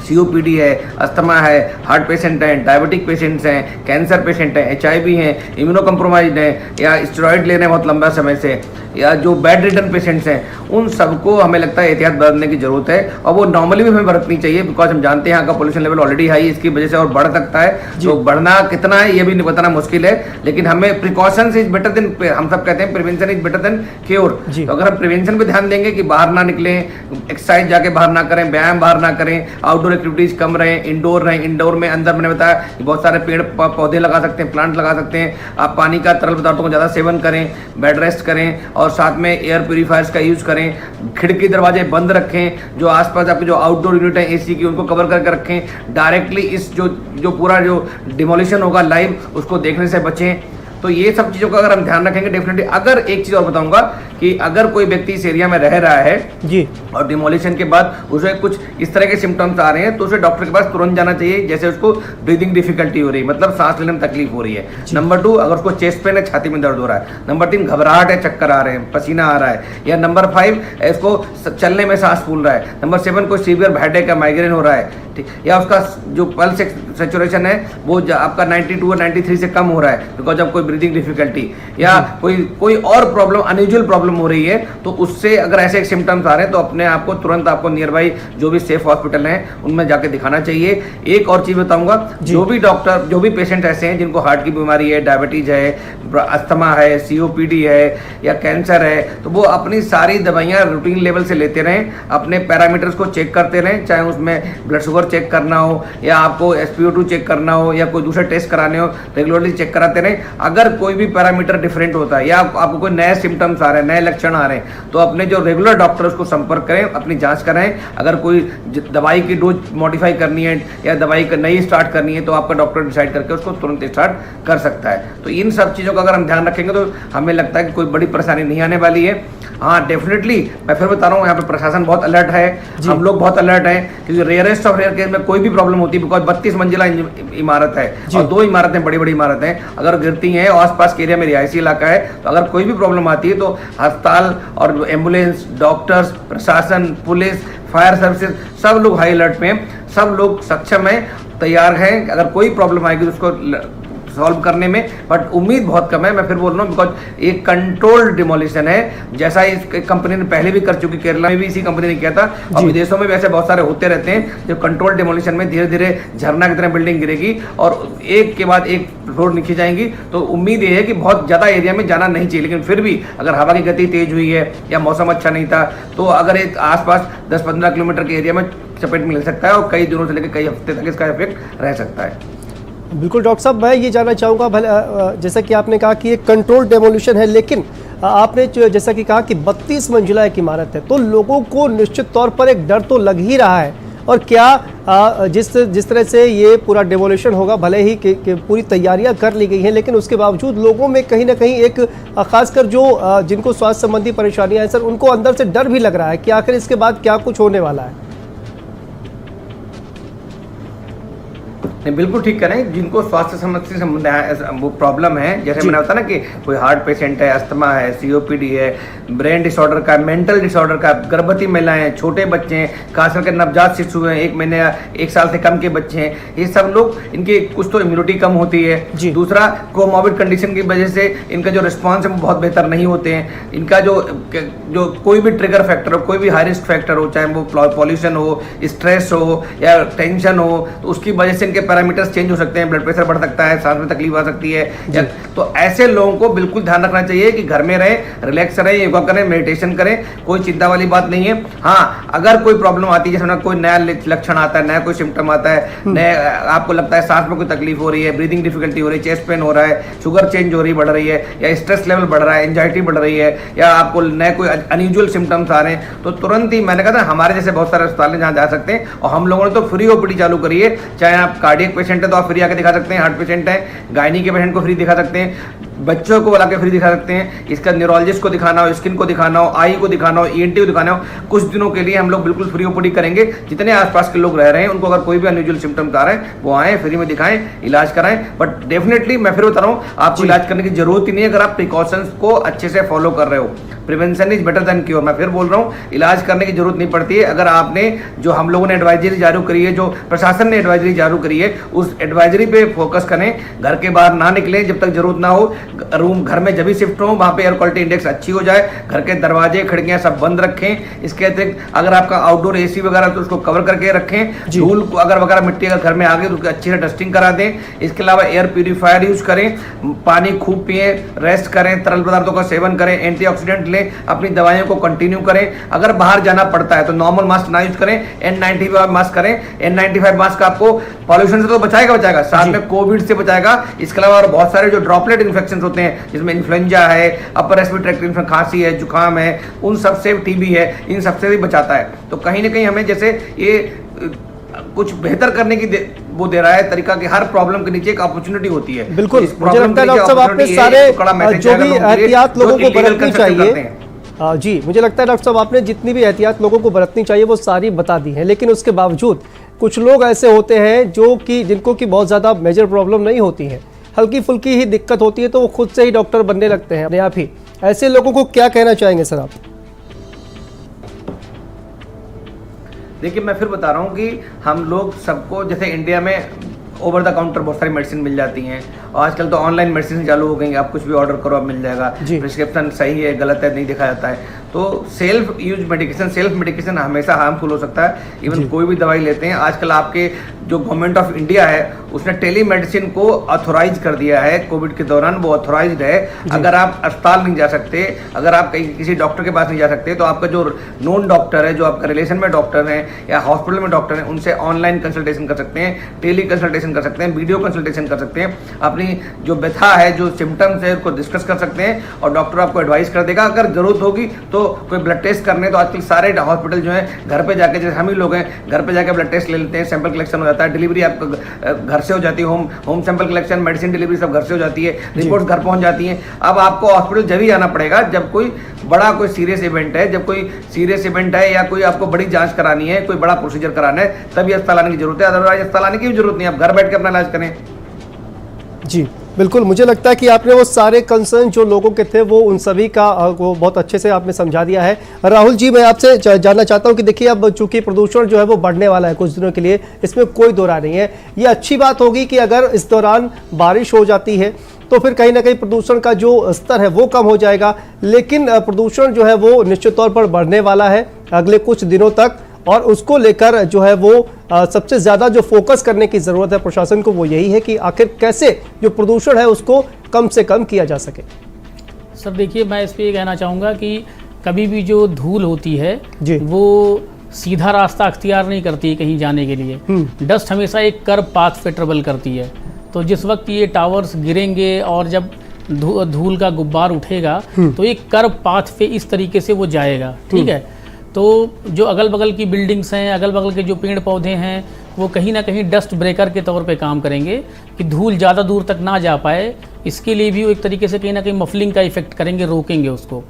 F: COPD है, अस्थमा है, हार्ट पेशेंट हैं, डायबिटिक पेशेंट्स हैं, कैंसर पेशेंट हैं, HIV हैं, इम्यूनो कम्प्रोमाइज्ड हैं, या स्टेरॉइड ले रहे हैं बहुत लंबा समय से, या जो बेड रिडन पेशेंट्स हैं, उन सबको हमें लगता है एहतियात बरतने की जरूरत है, और वो नॉर्मली भी हमें बरतनी चाहिए, बिकॉज हम जानते हैं यहाँ का पोल्यूशन लेवल ऑलरेडी हाई है, इसकी वजह से और बढ़ सकता है। तो बढ़ना कितना है ये भी नहीं बताना मुश्किल है, लेकिन हमें प्रिकॉशंस इज बेटर देन, हम सब कहते हैं prevention is better than cure. तो अगर हम प्रिवेंशन पे ध्यान देंगे कि बाहर ना निकलें, एक्सरसाइज जाके बाहर ना करें, व्यायाम बाहर ना करें, आउटडोर एक्टिविटीज कम रहें, इंडोर रहें। इंडोर में अंदर मैंने बताया कि बहुत सारे पेड़ पौधे लगा सकते हैं, प्लांट लगा सकते हैं, आप पानी का तरल पदार्थों का ज़्यादा सेवन करें, बेड रेस्ट करें, और साथ में एयर प्यूरीफायर्स का यूज़ करें, खिड़की दरवाजे बंद रखें, जो आसपास आपके जो आउटडोर यूनिट है AC की उनको कवर करके रखें, डायरेक्टली इस जो पूरा जो डिमोलिशन होगा लाइव उसको देखने से बचें। तो ये सब चीज़ों का अगर हम ध्यान रखेंगे डेफिनेटली। अगर एक चीज़ और बताऊंगा कि अगर कोई व्यक्ति इस एरिया में रह रहा है जी, और डिमोलिशन के बाद उसे कुछ इस तरह के सिम्टम्स आ रहे हैं, तो उसे डॉक्टर के पास तुरंत जाना चाहिए। जैसे उसको ब्रीदिंग डिफिकल्टी हो रही है, मतलब सांस लेने में तकलीफ हो रही है। नंबर 2, अगर उसको चेस्ट पेन है, छाती में दर्द हो रहा है। नंबर 3, घबराहट है, चक्कर आ रहे हैं, पसीना आ रहा है। या नंबर 5, इसको चलने में सांस फूल रहा है। नंबर 7, कोई सीवियर हेडेक का माइग्रेन हो रहा है, ठीक, या उसका जो पल्स सेचुरेशन है वो आपका 92 और 93 से कम हो रहा है, बिकॉज अब कोई ब्रीदिंग डिफिकल्टी या कोई और प्रॉब्लम, अनयूजुअल प्रॉब्लम हो रही है, तो उससे अगर ऐसे सिम्टम्स आ रहे हैं तो अपने आप को तुरंत आपको नियर बाई जो भी सेफ हॉस्पिटल हैं उनमें जाके दिखाना चाहिए। एक और चीज बताऊंगा, जो भी डॉक्टर, जो भी पेशेंट ऐसे हैं जिनको हार्ट की बीमारी है, डायबिटीज है, अस्थमा है, COPD है या कैंसर है, तो वो अपनी सारी दवाइयाँ रूटीन लेवल से लेते रहें, अपने पैरामीटर्स को चेक करते रहें, चाहे उसमें ब्लड शुगर चेक करना हो या आपको SpO2 चेक करना हो या कोई दूसरे टेस्ट कराने हो, रेगुलरली चेक कराते रहें। अगर कोई भी पैरामीटर डिफरेंट होता है या आपको कोई नए सिम्टम्स आ रहे हैं, नए लक्षण आ रहे हैं, तो अपने जो रेगुलर डॉक्टर उसको संपर्क करें, अपनी जांच कराएं। अगर कोई दवाई की डोज मॉडिफाई करनी है या दवाई नई स्टार्ट करनी है तो आपका डॉक्टर डिसाइड करके उसको तुरंत स्टार्ट कर सकता है। तो इन सब चीज़ों का अगर हम ध्यान रखेंगे तो हमें लगता है कि कोई बड़ी परेशानी नहीं आने वाली है। हाँ, डेफिनेटली मैं फिर बता रहा हूँ, यहाँ पे प्रशासन बहुत अलर्ट है, हम लोग बहुत अलर्ट हैं, क्योंकि रेयरेस्ट ऑफ रेयर केस में कोई भी प्रॉब्लम होती है, बिकॉज 32 मंजिला इमारत है और 2 इमारतें बड़ी बड़ी इमारतें हैं, अगर गिरती हैं और आसपास के एरिया में रिहायशी इलाका है, तो अगर कोई भी प्रॉब्लम आती है तो अस्पताल और एम्बुलेंस, डॉक्टर्स, प्रशासन, पुलिस, फायर सर्विसेज, सब लोग हाई अलर्ट में हैं, सब लोग सक्षम हैं, तैयार हैं अगर कोई प्रॉब्लम आएगी तो उसको सॉल्व करने में। बट उम्मीद बहुत कम है, मैं फिर बोल रहा हूँ, बिकॉज एक कंट्रोल्ड डिमोलिशन है, जैसा इस कंपनी ने पहले भी कर चुकी, केरला में भी इसी कंपनी ने किया था और विदेशों में भी ऐसे बहुत सारे होते रहते हैं। जो कंट्रोल्ड डिमोलिशन में धीरे धीरे झरना की तरह बिल्डिंग गिरेगी और एक के बाद एक फ्लोर नीचे जाएंगी, तो उम्मीद ये है कि बहुत ज़्यादा एरिया में जाना नहीं चाहिए। लेकिन फिर भी अगर हवा की गति तेज हुई है या मौसम अच्छा नहीं था, तो अगर एक आसपास 10-15 किलोमीटर के एरिया में चपेट मिल सकता है और कई दिनों से लेकर कई हफ्ते तक इसका इफेक्ट रह सकता है।
A: बिल्कुल डॉक्टर साहब, मैं ये जानना चाहूँगा, भले जैसा कि आपने कहा कि एक कंट्रोल डेमोलिशन है, लेकिन आपने जैसा कि कहा कि 32 मंजिला एक इमारत है, तो लोगों को निश्चित तौर पर एक डर तो लग ही रहा है। और क्या जिस तरह से ये पूरा डेमोलिशन होगा, भले ही कि पूरी तैयारियां कर ली गई हैं, लेकिन उसके बावजूद लोगों में कहीं ना कहीं एक खासकर जो जिनको स्वास्थ्य संबंधी परेशानियां हैं सर, उनको अंदर से डर भी लग रहा है कि आखिर इसके बाद क्या कुछ होने वाला है।
F: नहीं, बिल्कुल ठीक करें, जिनको स्वास्थ्य समस्या से वो प्रॉब्लम है, जैसे मैंने बताया ना कि कोई हार्ट पेशेंट है, अस्थमा है, COPD है, ब्रेन डिसऑर्डर का, मेंटल डिसऑर्डर का, गर्भवती महिलाएं हैं, छोटे बच्चे हैं, खास करके नवजात शिशु हैं, 1 महीने या 1 साल से कम के बच्चे हैं, ये सब लोग, इनकी कुछ तो इम्यूनिटी कम होती है, दूसरा कोमॉर्बिड कंडीशन की वजह से इनका जो रिस्पॉन्स है वो बहुत बेहतर नहीं होते हैं। इनका जो कोई भी ट्रिगर फैक्टर हो, कोई भी हाई रिस्क फैक्टर हो, चाहे वो पॉल्यूशन हो, स्ट्रेस हो या टेंशन हो, तो उसकी वजह से इनके पैरामीटर्स चेंज हो सकते हैं, ब्लड प्रेशर बढ़ सकता है, सांस में तकलीफ आ सकती है। तो ऐसे लोगों को बिल्कुल ध्यान रखना चाहिए कि घर में रहें, रिलैक्स रहें, योगा करें, मेडिटेशन करें, कोई चिंता वाली बात नहीं है। हाँ, अगर कोई प्रॉब्लम आती है, जैसे कोई नया लक्षण आता है, नया कोई सिम्टम आता है, नया आपको लगता है सांस में कोई तकलीफ हो रही है, ब्रीदिंग डिफिकल्टी हो रही है, चेस्ट पेन हो रहा है, शुगर चेंज हो रही बढ़ रही है, या स्ट्रेस लेवल बढ़ रहा है, एंजाइटी बढ़ रही है, या आपको नए कोई अनयूजुअल सिम्टम्स आ रहे हैं, तो तुरंत ही, मैंने कहा था हमारे जैसे बहुत सारे अस्पताल हैं जहाँ जा सकते हैं, और हम लोगों ने तो फ्री OPD चालू करी है। चाहे आप कार्डियक पेशेंट है तो आप फ्री आके दिखा सकते हैं, हार्ट पेशेंट है, गायनी के पेशेंट को फ्री दिखा सकते हैं, बच्चों को बुला के फ्री दिखा सकते हैं, इसका न्यूरोलॉजिस्ट को दिखाना हो, स्किन को दिखाना हो, आई को दिखाना हो, ENT को दिखाना हो, कुछ दिनों के लिए हम लोग बिल्कुल फ्री OPD करेंगे। जितने आसपास के लोग रह रहे हैं उनको अगर कोई भी अनयूजुअल सिम्टम्स आ रहे हैं वो आए, फ्री में दिखाएं, इलाज कराएं। बट डेफिनेटली मैं फिर बता रहा हूँ, आपको इलाज करने की जरूरत ही नहीं है अगर आप प्रिकॉशंस को अच्छे से फॉलो कर रहे हो। Prevention is better than cure. मैं फिर बोल रहा हूँ, इलाज करने की जरूरत नहीं पड़ती है अगर आपने, जो हम लोगों ने एडवाइजरी जारी करी है, जो प्रशासन ने एडवाइजरी जारी करी है, उस एडवाइजरी पे फोकस करें। घर के बाहर ना निकलें जब तक जरूरत ना हो, रूम घर में जब भी शिफ्ट हो वहाँ पे एयर क्वालिटी इंडेक्स अच्छी हो जाए, घर के दरवाजे खिड़कियाँ सब बंद रखें। इसके अतिरिक्त अगर आपका आउटडोर AC वगैरह तो उसको कवर करके रखें। धूल अगर वगैरह मिट्टी अगर घर में आ गई तो उसकी अच्छी से डस्टिंग करा दें। इसके अलावा एयर प्यूरीफायर यूज करें, पानी खूब पिए, रेस्ट करें, तरल पदार्थों का सेवन करें, एंटीऑक्सीडेंट लें, अपनी दवाइयों को कंटिन्यू करें। अगर बाहर जाना पड़ता है तो नॉर्मल मास्क ना यूज करें, N95 मास्क करें। N95 मास्क आपको पॉल्यूशन से तो बचाएगा, साथ में कोविड से बचाएगा। इसके अलावा और बहुत सारे जो ड्रॉपलेट इन्फेक्शन होते हैं, जिसमें इन्फ्लुएंजा है, अपर रेस्पिरेटरी ट्रैक्ट इन्फेक्शन, खांसी है, जुकाम है, उन सबसे, TB है, इन सबसे भी बचाता है। तो कहीं ना कहीं हमें जैसे ये कुछ बेहतर करने की वो दे रहा है तरीका कि हर प्रॉब्लम के नीचे एक अपॉर्चुनिटी होती है।
A: बिल्कुल, मुझे लगता है डॉक्टर साहब आपने सारे जो भी एहतियात लोगों को बरतनी चाहिए, जी मुझे लगता है डॉक्टर साहब आपने जितनी भी एहतियात लोगों को बरतनी चाहिए वो सारी बता दी है। लेकिन उसके बावजूद कुछ लोग ऐसे होते हैं जो कि जिनको की बहुत ज़्यादा मेजर प्रॉब्लम नहीं होती है, हल्की फुल्की ही दिक्कत होती है, तो वो खुद से ही डॉक्टर बनने लगते हैं अपने आप ही। ऐसे लोगों को क्या कहना चाहेंगे सर आप?
F: देखिए, मैं फिर बता रहा हूँ कि हम लोग सबको, जैसे इंडिया में ओवर द काउंटर बहुत सारी मेडिसिन मिल जाती हैं। और आजकल तो ऑनलाइन मेडिसिन चालू हो गई, आप कुछ भी ऑर्डर करो, आप मिल जाएगा। प्रिस्क्रिप्शन सही है गलत है नहीं दिखा जाता है। तो सेल्फ मेडिकेशन हमेशा हार्मफुल हो सकता है। इवन कोई भी दवाई लेते हैं आजकल, आपके जो गवर्नमेंट ऑफ इंडिया है उसने टेली मेडिसिन को ऑथोराइज कर दिया है। कोविड के दौरान वो ऑथोराइज्ड है। अगर आप अस्पताल नहीं जा सकते, अगर आप कहीं किसी डॉक्टर के पास नहीं जा सकते, तो आपका जो नोन डॉक्टर है, जो आपका रिलेशन में डॉक्टर हैं या हॉस्पिटल में डॉक्टर हैं, उनसे ऑनलाइन कंसल्टेशन कर सकते हैं, टेली कंसल्टेशन कर सकते हैं, वीडियो कंसल्टेशन कर सकते हैं। अपनी जो व्यथा है, जो सिम्टम्स है, उसको डिस्कस कर सकते हैं और डॉक्टर आपको एडवाइस कर देगा। अगर जरूरत होगी तो कोई ब्लड टेस्ट करने, तो आजकल सारे हॉस्पिटल जो है घर पे जाके, जैसे हम ही लोग हैं घर पे जाके ब्लड टेस्ट ले लेते हैं, सैंपल कलेक्शन हो जाता है, डिलीवरी आपका घर से हो जाती है, home sample collection, medicine delivery सब घर से हो जाती है, रिपोर्ट्स घर पहुंच जाती हैं। अब आपको हॉस्पिटल जब ही आना पड़ेगा जब कोई बड़ा कोई सीरियस इवेंट है, जब कोई सीरियस इवेंट है या कोई आपको बड़ी जांच करानी है, कोई बड़ा प्रोसीजर कराना है, तभी अस्पताल आने की जरूरत है। अदरवाइज अस्पताल आने की भी जरूरत नहीं, आप घर बैठ के अपना इलाज करें।
A: जी बिल्कुल, मुझे लगता है कि आपने वो सारे कंसर्न जो लोगों के थे वो उन सभी का वो बहुत अच्छे से आपने समझा दिया है। राहुल जी, मैं आपसे जानना चाहता हूं कि देखिए अब चूंकि प्रदूषण जो है वो बढ़ने वाला है कुछ दिनों के लिए, इसमें कोई दो राय नहीं है। ये अच्छी बात होगी कि अगर इस दौरान बारिश हो जाती है तो फिर कहीं ना कहीं प्रदूषण का जो स्तर है वो कम हो जाएगा, लेकिन प्रदूषण जो है वो निश्चित तौर पर बढ़ने वाला है अगले कुछ दिनों तक, और उसको लेकर जो है वो सबसे ज़्यादा जो फोकस करने की ज़रूरत है प्रशासन को वो यही है कि आखिर कैसे जो प्रदूषण है उसको कम से कम किया जा सके।
D: सर देखिए, मैं इस पर ये कहना चाहूँगा कि कभी भी जो धूल होती है वो सीधा रास्ता अख्तियार नहीं करती कहीं जाने के लिए। डस्ट हमेशा एक कर्व पाथ पे ट्रेवल करती है। तो जिस वक्त ये टावर्स गिरेंगे और जब धूल का गुब्बार उठेगा तो एक कर्व पाथ पे इस तरीके से वो जाएगा, ठीक है। तो जो अगल बगल की बिल्डिंग्स हैं, अगल बगल के जो पेड़ पौधे हैं, वो कहीं ना कहीं डस्ट ब्रेकर के तौर पे काम करेंगे कि धूल ज़्यादा दूर तक ना जा पाए। इसके लिए भी वो एक तरीके से कहीं ना कहीं मफलिंग का इफेक्ट करेंगे, रोकेंगे उसको।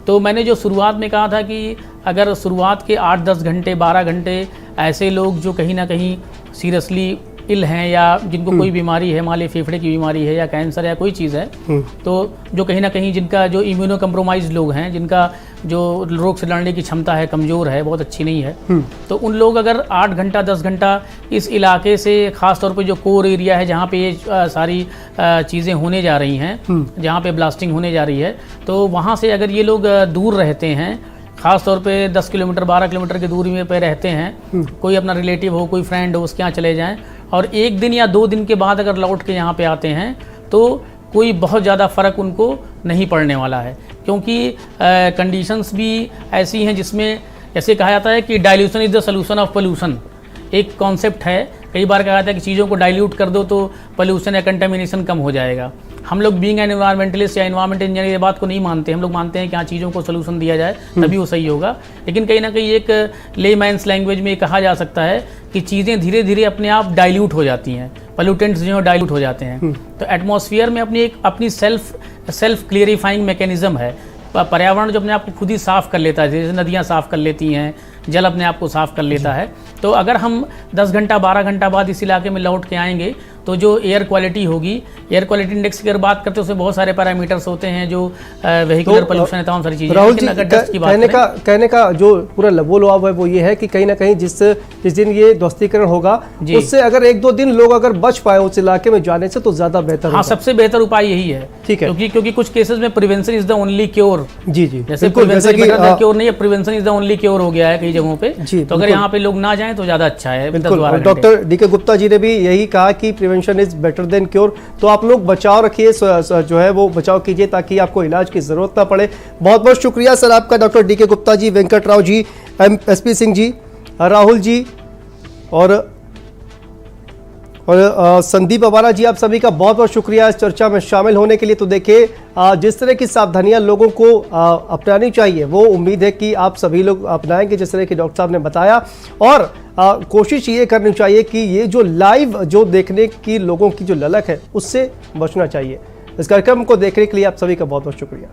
D: तो मैंने जो शुरुआत में कहा था कि अगर शुरुआत के 8-10 घंटे 12 घंटे ऐसे लोग जो कहीं ना कहीं सीरियसली इल हैं या जिनको कोई बीमारी है, मान लीजिए फेफड़े की बीमारी है या कैंसर या कोई चीज़ है, तो जो कहीं ना कहीं जिनका जो इम्यूनो कम्प्रोमाइज लोग हैं, जिनका जो रोग से लड़ने की क्षमता है कमज़ोर है, बहुत अच्छी नहीं है, तो उन लोग अगर 8 घंटा 10 घंटा इस इलाके से, ख़ास तौर पे जो कोर एरिया है जहाँ पे ये सारी चीज़ें होने जा रही हैं, जहाँ पे ब्लास्टिंग होने जा रही है, तो वहाँ से अगर ये लोग दूर रहते हैं, ख़ास तौर पे 10 किलोमीटर 12 किलोमीटर की दूरी में पे रहते हैं, कोई अपना रिलेटिव हो, कोई फ्रेंड हो, उसके यहाँ चले जाएं और 1 दिन या 2 दिन के बाद अगर लौट के यहाँ पे आते हैं तो कोई बहुत ज़्यादा फ़र्क उनको नहीं पड़ने वाला है, क्योंकि कंडीशंस भी ऐसी हैं जिसमें ऐसे कहा जाता है कि dilution is the solution of pollution. एक कॉन्सेप्ट है, कई बार कहा जाता है कि चीज़ों को डाइल्यूट कर दो तो पोल्यूशन या कंटेमिनेशन कम हो जाएगा। हम लोग बीइंग एन एनवायरमेंटलिस्ट या एनवायरमेंट इंजीनियर ये बात को नहीं मानते। हम लोग मानते हैं कि हाँ, चीज़ों को सोल्यूशन दिया जाए तभी वो सही होगा। लेकिन कहीं ना कहीं एक लेमैन्स लैंग्वेज में ये कहा जा सकता है कि चीज़ें धीरे धीरे अपने आप डाइल्यूट हो जाती हैं, पोल्यूटेंट्स जो डाइल्यूट हो जाते हैं। तो एटमॉस्फेयर में अपनी सेल्फ क्लियरिफाइंग मैकेनिज्म है। पर्यावरण जो अपने आप को खुद ही साफ़ कर लेता है, जैसे नदियाँ साफ़ कर लेती हैं, जल अपने आप को साफ़ कर लेता है। तो अगर हम 10 घंटा 12 घंटा बाद इस इलाके में लौट के आएंगे तो जो एयर क्वालिटी होगी, एयर क्वालिटी इंडेक्स की अगर बात करते हैं उसमें बहुत सारे पैरामीटर्स होते हैं, जो वेहिकुलर पोल्यूशन है, तमाम सारी चीज़ें।
A: राहुल जी, कहने का जो पूरा लबोलुआब है वो ये है कि कहीं ना कहीं जिस दिन ये ध्वस्तीकरण होगा उससे अगर 1-2 दिन लोग अगर बच पाए उस इलाके में जाने से तो ज़्यादा बेहतर।
D: हाँ, सबसे बेहतर उपाय यही है, ठीक है, क्योंकि कुछ केसेस में prevention is the only cure.
A: जी,
D: जैसे प्रिवेंशन क्योर नहीं है, prevention is the only cure हो गया है कई जगहों पे। तो अगर यहाँ पे लोग ना जाएं तो ज़्यादा अच्छा है।
A: डॉक्टर डीके गुप्ता जी ने भी यही कहा कि prevention is better than cure. तो आप लोग बचाव रखिए, जो है वो बचाव कीजिए ताकि आपको इलाज की जरूरत ना पड़े। बहुत बहुत शुक्रिया सर आपका, doctor DK Gupta ji, Venkat Rao ji, SP Singh ji, Rahul ji और संदीप अवारा जी, आप सभी का बहुत बहुत शुक्रिया इस चर्चा में शामिल होने के लिए। तो देखिए, जिस तरह की सावधानियां लोगों को अपनानी चाहिए वो उम्मीद है कि आप सभी लोग अपनाएंगे, जिस तरह की डॉक्टर साहब ने बताया। और कोशिश ये करनी चाहिए कि ये जो लाइव जो देखने की लोगों की जो ललक है उससे बचना चाहिए। इस कार्यक्रम को देखने के लिए आप सभी का बहुत बहुत शुक्रिया।